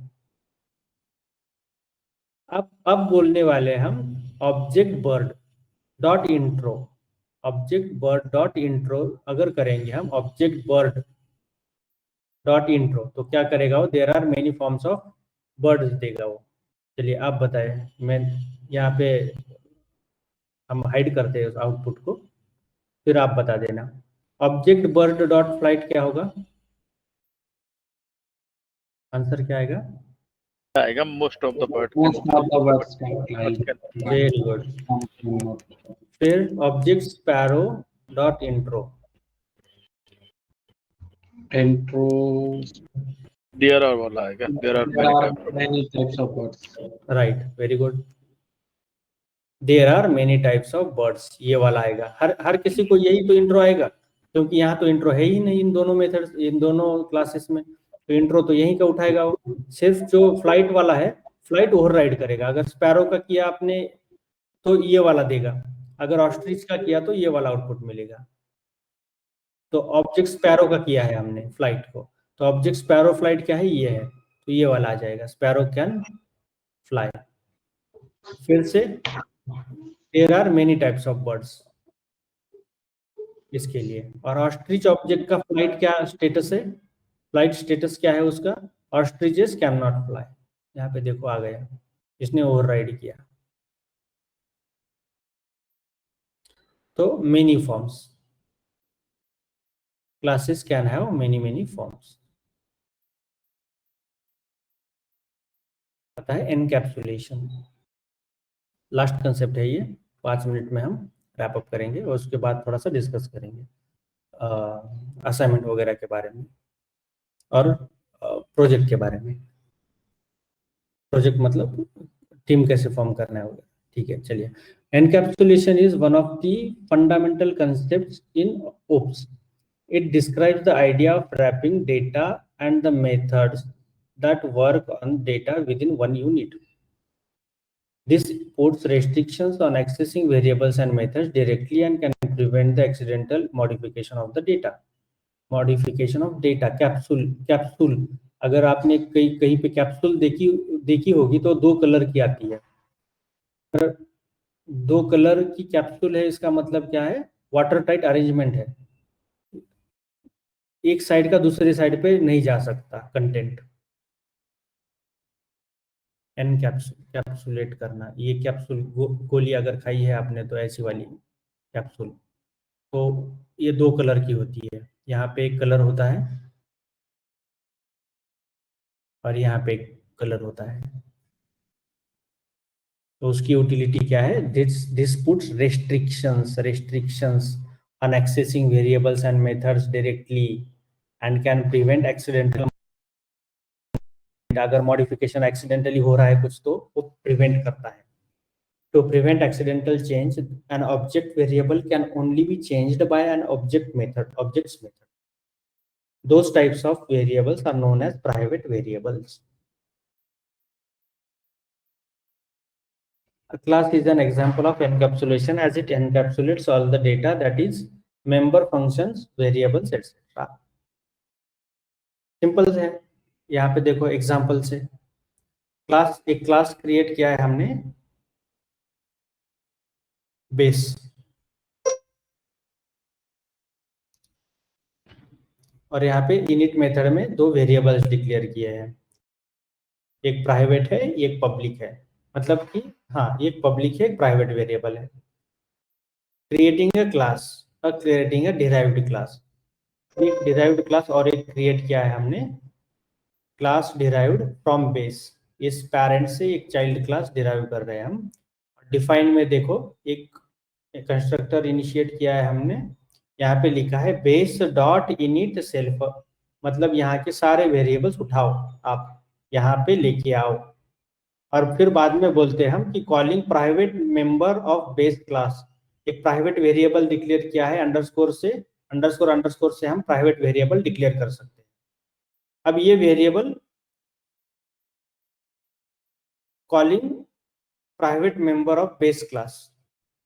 अब बोलने वाले हम object bird dot intro. Object bird dot intro अगर करेंगे हम ऑब्जेक्ट बर्ड डॉट इंट्रो, तो क्या करेगा वो, there are many forms of birds देगा वो। चलिए आप बताएं, मैं यहाँ पे हम हाइड करते हैं उस आउटपुट को, फिर आप बता देना। ऑब्जेक्ट बर्ड डॉट फ्लाइट क्या होगा, आंसर क्या आएगा? आएगा most of the bird. Very good. फिर object sparrow dot intro, intro there are वाला आएगा, there are many types of birds. Right, very good. There are many types of birds, ये वाला आएगा। हर किसी को यही तो इंट्रो आएगा, क्योंकि यहाँ तो इंट्रो है ही नहीं इन दोनों मेथड्स, इन दोनों क्लासेस में, तो इंट्रो तो यहीं का उठाएगा वो। सिर्फ जो फ्लाइट वाला है, फ्लाइट ओवरराइड करेगा। अगर स्पैरो का किया आपने तो ये वाला देगा, अगर ऑस्ट्रिच का किया तो ये वाला आउटपुट मिलेगा। तो ऑब्जेक्ट स्पैरो का किया है हमने फ्लाइट को, तो ऑब्जेक्ट स्पैरो फ्लाइट क्या है, ये है, तो ये वाला आ जाएगा, स्पैरो कैन फ्लाई। फिर से there are many types of birds इसके लिए। और ऑस्ट्रिच ऑब्जेक्ट का फ्लाइट क्या स्टेटस है, फ्लाइट स्टेटस क्या है उसका, ऑस्ट्रिचेस कैन नॉट फ्लाई। यहाँ पे देखो आ गया, इसने ओवरराइड किया। तो many forms, classes can have many forms. आता है एनकैप्सुलेशन, लास्ट कंसेप्ट है ये, 5 मिनट में हम रैप अप करेंगे और उसके बाद थोड़ा सा डिस्कस करेंगे असाइनमेंट वगैरह के बारे में और प्रोजेक्ट के बारे में। प्रोजेक्ट मतलब टीम कैसे फॉर्म करना है वगैरह, ठीक है। चलिए, encapsulation is one of the fundamental concepts in OOPs. It describes the idea of wrapping data and the methods that work on data within one unit. This puts restrictions on accessing variables and methods directly and can prevent the accidental modification of the data. Modification of data, capsule, अगर आपने कहीं पे capsule देखी होगी तो 2 colour की आती है। 2 कलर की कैप्सूल है, इसका मतलब क्या है, वाटर टाइट अरेंजमेंट है, एक साइड का दूसरे साइड पे नहीं जा सकता कंटेंट। कैप्सुलेट करना, ये कैप्सूल गोली अगर खाई है आपने तो ऐसी वाली कैप्सूल, तो ये 2 कलर की होती है। यहाँ पे एक कलर होता है और यहाँ पे एक कलर होता है। तो उसकी यूटिलिटी क्या है? This puts restrictions on accessing variables and methods directly and can prevent accidental, अगर मॉडिफिकेशन एक्सीडेंटली हो रहा है कुछ तो वो प्रिवेंट करता है। To prevent accidental change, an object variable can only be changed by an object's method. Those types of variables are known as private variables. A class is an example of encapsulation as it encapsulates all the data, that is member functions, variables, etc. Simple है, यहाँ पे देखो example से एक class create किया है हमने base, और यहाँ पे इनिट मेथड में 2 वेरिएबल्स डिक्लेयर किए हैं, एक प्राइवेट है एक पब्लिक है, मतलब कि हाँ एक पब्लिक है एक प्राइवेट वेरिएबल है। क्रिएटिंग अ क्लास और क्रिएटिंग अ डिराइव्ड क्लास, एक डिराइव्ड क्लास और एक क्रिएट किया है हमने क्लास डिराइव्ड फ्रॉम बेस। इस पैरेंट से एक चाइल्ड क्लास डिराइव कर रहे हैं हम। डिफाइन में देखो एक कंस्ट्रक्टर इनिशिएट किया है हमने, यहाँ पे लिखा है बेस डॉट इनिट सेल्फ, मतलब यहाँ के सारे वेरिएबल्स उठाओ आप यहाँ पे लेके आओ, और फिर बाद में बोलते हैं हम कि calling private member of base class, एक प्राइवेट वेरिएबल डिक्लेयर किया है अंडरस्कोर से हम प्राइवेट वेरिएबल डिक्लेयर कर सकते हैं। अब ये variable calling private member of base class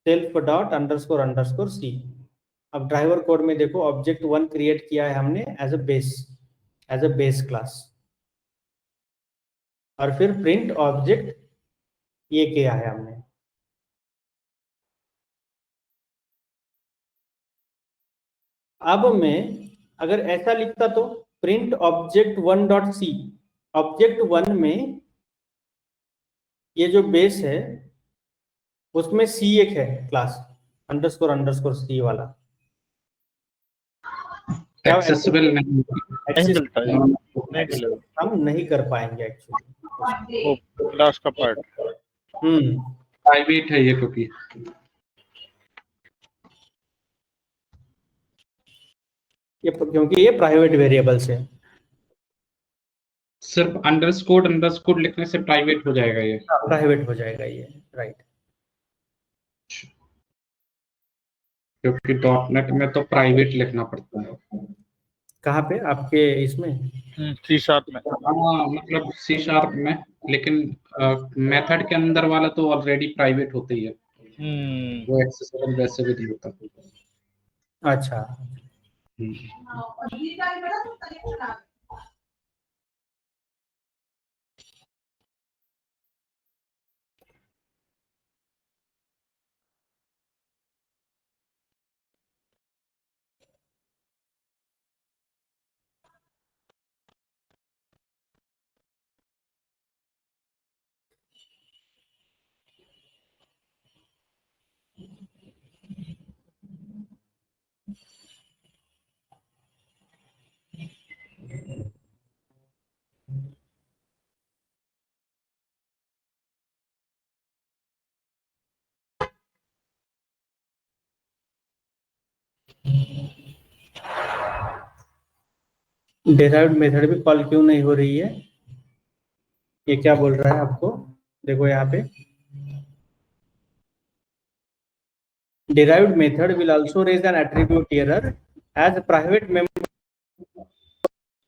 self dot underscore c. अब ड्राइवर कोड में देखो ऑब्जेक्ट 1 क्रिएट किया है हमने एज अ बेस क्लास, और फिर प्रिंट ऑब्जेक्ट ये किया है हमने। अब मैं अगर ऐसा लिखता तो print object 1 dot c, object 1 में ये जो बेस है उसमें सी एक है क्लास अंडरस्कोर सी वाला, एक्सेसिबल नहीं, नहीं चलता है, नहीं चलेगा हम नहीं कर पाएंगे एक्चुअली वो क्लास का पार्ट। प्राइवेट है ये, क्योंकि ये प्राइवेट वेरिएबल्स है। सिर्फ अंडरस्कोर लिखने से प्राइवेट हो जाएगा ये? प्राइवेट हो जाएगा ये, राइट। क्योंकि डॉटनेट में तो प्राइवेट लिखना पड़ता है। कहाँ पे आपके इसमें? C# में। हाँ मतलब C# में, लेकिन मेथड के अंदर वाला तो ऑलरेडी प्राइवेट होता ही है, वो एक्सेसिबल वैसे भी नहीं होता। अच्छा, डिराइव्ड मेथड भी कॉल क्यों नहीं हो रही है? ये क्या बोल रहा है आपको? देखो यहाँ पे derived method will also raise an attribute error as private member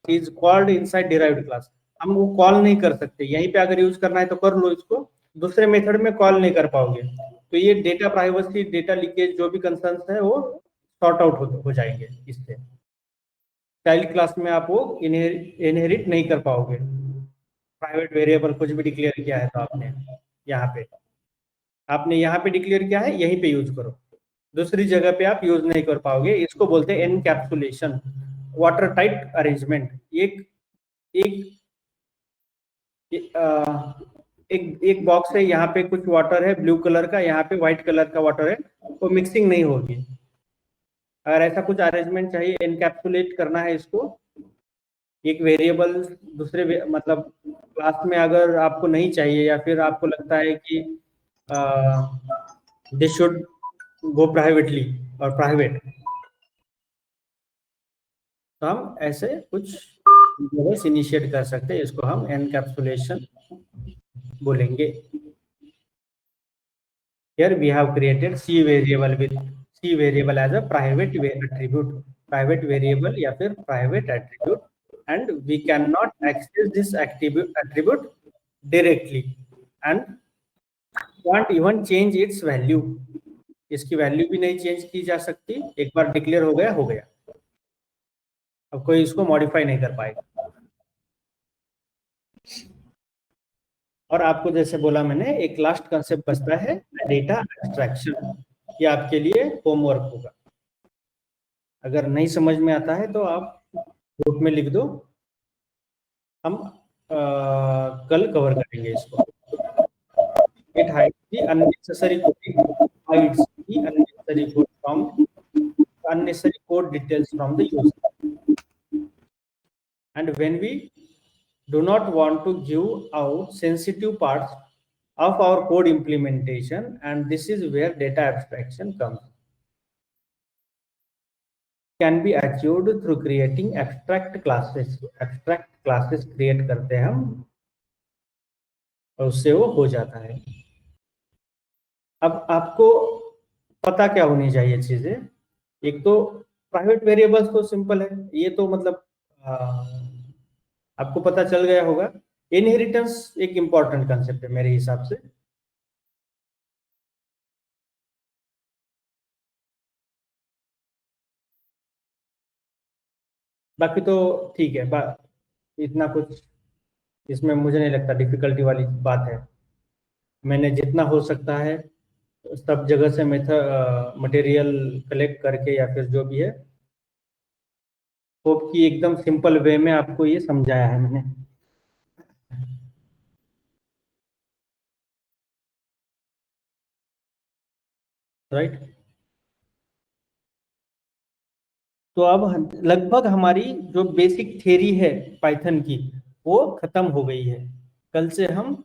is called inside derived class। हम वो कॉल नहीं कर सकते, यहीं पे अगर यूज करना है तो कर लो इसको, दूसरे मेथड में कॉल नहीं कर पाओगे, तो ये डेटा प्राइवेसी, डेटा लीकेज जो भी कंसर्न्स है वो सॉर्ट आउट हो जाएंगे इससे। चाइल्ड क्लास में आप वो इनहेरिट नहीं कर पाओगे, प्राइवेट वेरिएबल कुछ भी डिक्लेयर किया है तो आपने यहाँ पे डिक्लेयर किया है, यहीं पे यूज करो, दूसरी जगह पे आप यूज नहीं कर पाओगे। इसको बोलते हैं एनकैप्सुलेशन, वाटर टाइट अरेंजमेंट। एक बॉक्स है, यहाँ पे कुछ वाटर है ब्लू कलर का, यहाँ पे व्हाइट कलर का वाटर है, वो मिक्सिंग नहीं होगी। अगर ऐसा कुछ अरेंजमेंट चाहिए, एनकैप्सुलेट करना है इसको, एक वेरिएबल दूसरे मतलब क्लास में अगर आपको नहीं चाहिए, या फिर आपको लगता है कि दे शुड गो प्राइवेटली और प्राइवेट, तो हम ऐसे कुछ इनिशिएट कर सकते हैं, इसको हम एनकैप्सुलेशन बोलेंगे। Here we have created C variable with C variable as a private attribute, private variable या फिर private attribute, and we cannot access this attribute directly and can't even change its value. इसकी value भी नहीं change की जा सकती, एक बार declare हो गया हो गया, अब कोई इसको मॉडिफाई नहीं कर पाएगा। और आपको जैसे बोला मैंने, एक लास्ट कंसेप्ट बचता है डेटा एब्स्ट्रैक्शन, ये आपके लिए होमवर्क होगा। अगर नहीं समझ में आता है तो आप ग्रुप में लिख दो, हम कल कवर करेंगे इसको। It hides the unnecessary coding, hides the unnecessary code from unnecessary code details from the user. And when we do not want to give out sensitive parts of our code implementation, and this is where data abstraction comes, can be achieved through creating abstract classes. Abstract classes create करते हैं हम और उससे वो हो जाता है। अब आपको पता क्या होनी चाहिए चीजें, एक तो प्राइवेट वेरिएबल्स तो सिंपल है, ये तो मतलब आपको पता चल गया होगा। इनहेरिटेंस एक इंपॉर्टेंट कंसेप्ट है मेरे हिसाब से। बाकी तो ठीक है, इतना कुछ इसमें मुझे नहीं लगता डिफिकल्टी वाली बात है। मैंने जितना हो सकता है सब जगह से मटेरियल कलेक्ट करके या फिर जो भी है, होप कि एकदम सिंपल वे में आपको ये समझाया है मैंने। राइट, तो अब लगभग हमारी जो बेसिक थ्योरी है पाइथन की वो खत्म हो गई है। कल से हम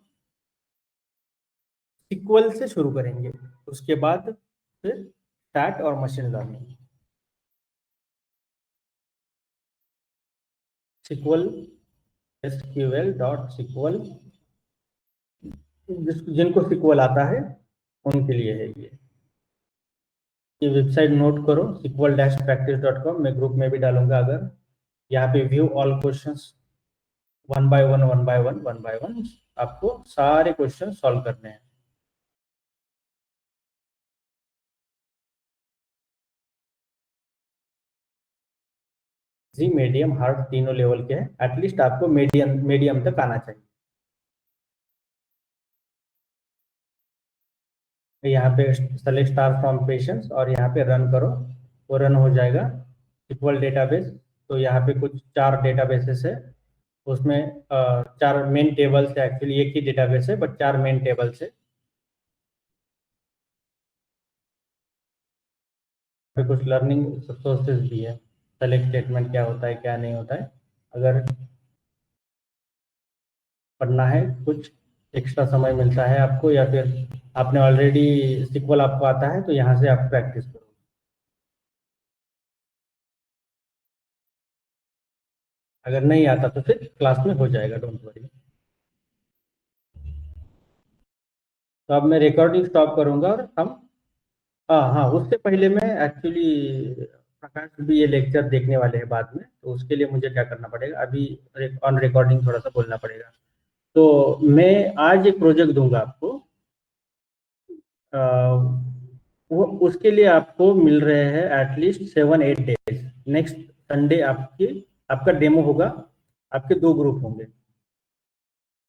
सीक्वल से शुरू करेंगे, उसके बाद फिर स्टैट और मशीन लर्निंग। सीक्वल SQL.SQL, जिनको सीक्वल आता है उनके लिए है ये वेबसाइट नोट करो, sequel-practice.com, मैं ग्रुप में भी डालूंगा। अगर यहाँ पे view all questions one by one आपको सारे क्वेश्चन सॉल्व करने हैं। जी मीडियम हार्ड तीनों लेवल के हैं, एटलीस्ट आपको मीडियम तक आना चाहिए। यहाँ पे सेलेक्ट स्टार फ्रॉम पेशेंस और यहाँ पे रन करो, वो रन हो जाएगा। सिक्वल डेटाबेस, तो यहाँ पे कुछ 4 डेटाबेसेस है, उसमें 4 मेन टेबल्स है। एक्चुअली एक ही डेटाबेस है बट 4 मेन टेबल्स है। कुछ लर्निंग सोर्सेज भी है, सेलेक्ट स्टेटमेंट क्या होता है क्या नहीं होता है। अगर पढ़ना है, कुछ एक्स्ट्रा समय मिलता है आपको, या फिर आपने ऑलरेडी सीक्वल आपको आता है तो यहाँ से आप प्रैक्टिस करो। अगर नहीं आता तो फिर क्लास में हो जाएगा, डोंट वरी। तो अब मैं रिकॉर्डिंग स्टॉप करूंगा और हम हाँ उससे पहले मैं एक्चुअली प्रकाश भी ये लेक्चर देखने वाले हैं बाद में, तो उसके लिए मुझे क्या करना पड़ेगा, अभी ऑन रिकॉर्डिंग थोड़ा सा बोलना पड़ेगा। तो मैं आज एक प्रोजेक्ट दूंगा आपको, वो उसके लिए आपको मिल रहे हैं एटलीस्ट 7-8 डेज। नेक्स्ट संडे आपका डेमो होगा। आपके 2 ग्रुप होंगे।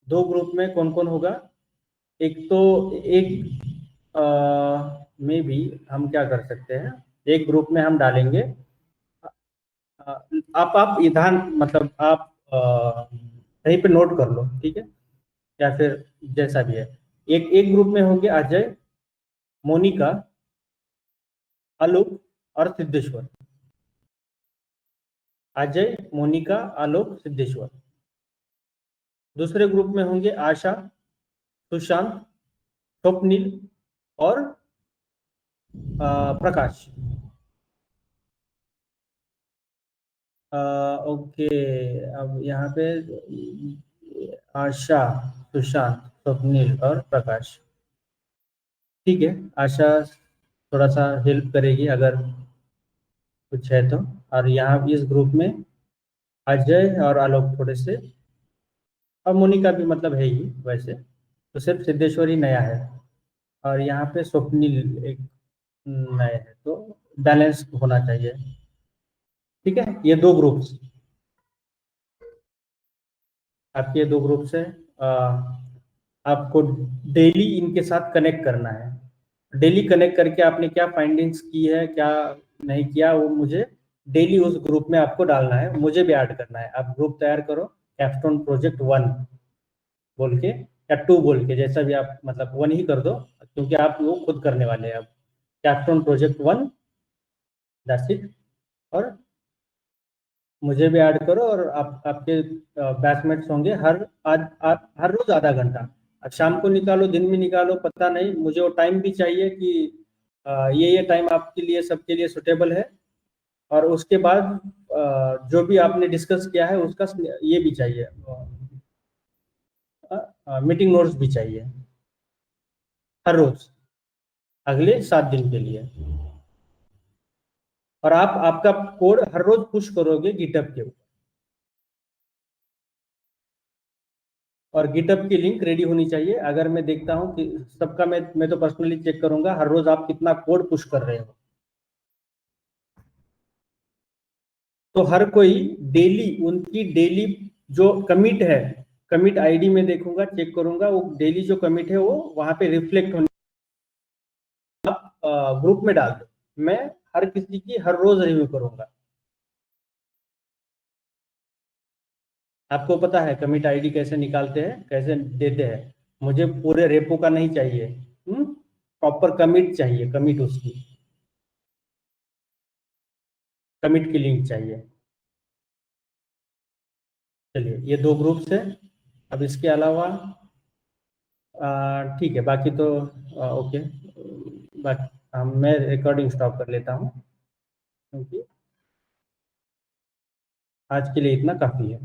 2 ग्रुप में कौन कौन होगा, एक तो में भी हम क्या कर सकते हैं, एक ग्रुप में हम डालेंगे आप ईधान, मतलब आप कहीं पे नोट कर लो, ठीक है, या फिर जैसा भी है। एक ग्रुप में होंगे अजय, मोनिका, आलोक और सिद्धेश्वर। अजय, मोनिका, आलोक, सिद्धेश्वर। दूसरे ग्रुप में होंगे आशा, सुशांत, स्वप्निल और प्रकाश। ओके, अब यहाँ पे आशा, सुशांत, स्वप्निल और प्रकाश। ठीक है, आशा थोड़ा सा हेल्प करेगी अगर कुछ है तो। और यहाँ इस ग्रुप में अजय और आलोक थोड़े से, और मोनिका भी मतलब है ही वैसे, तो सिर्फ सिद्धेश्वर ही नया है। और यहाँ पे स्वप्निल एक नए है, तो बैलेंस होना चाहिए। ठीक है, ये 2 ग्रुप्स, आपके 2 ग्रुप्स है। आपको डेली इनके साथ कनेक्ट करना है। डेली कनेक्ट करके आपने क्या फाइंडिंग्स की है, क्या नहीं किया, वो मुझे डेली उस ग्रुप में आपको डालना है, मुझे भी ऐड करना है। आप ग्रुप तैयार करो, कैप्स्टोन प्रोजेक्ट 1 बोल के या 2 बोल के, जैसा भी आप मतलब 1 ही कर दो, क्योंकि आप वो खुद करने वाले हैं। अब कैप्स्टोन प्रोजेक्ट 1, दैट्स इट। और मुझे भी ऐड करो, और आपके बैचमेट्स होंगे हर रोज आधा घंटा। अब शाम को निकालो, दिन में निकालो, पता नहीं, मुझे वो टाइम भी चाहिए कि ये टाइम आपके लिए, सबके लिए सुटेबल है। और उसके बाद जो भी आपने डिस्कस किया है उसका ये भी चाहिए, मीटिंग नोट्स भी चाहिए हर रोज अगले 7 दिन के लिए। और आप आपका कोड हर रोज पुश करोगे गिटहब के ऊपर, और गिटहब की लिंक रेडी होनी चाहिए। अगर मैं देखता हूं कि सबका, मैं तो पर्सनली चेक करूंगा हर रोज आप कितना कोड पुश कर रहे हो। तो हर कोई डेली, उनकी डेली जो कमिट है, कमिट आईडी में देखूंगा, चेक करूंगा, वो डेली जो कमिट है वो वहां पे रिफ्लेक्ट होने, आप ग्रुप में डाल दो। मैं हर किसी की हर रोज रिव्यू करूंगा। आपको पता है कमिट आईडी कैसे निकालते हैं, कैसे देते हैं। मुझे पूरे रेपो का नहीं चाहिए, प्रॉपर कमिट चाहिए, कमिट उसकी कमिट की लिंक चाहिए। चलिए, ये 2 ग्रुप्स है। अब इसके अलावा ठीक है, बाकी तो ओके। बाकी मैं रिकॉर्डिंग स्टॉप कर लेता हूँ, क्योंकि आज के लिए इतना काफ़ी है।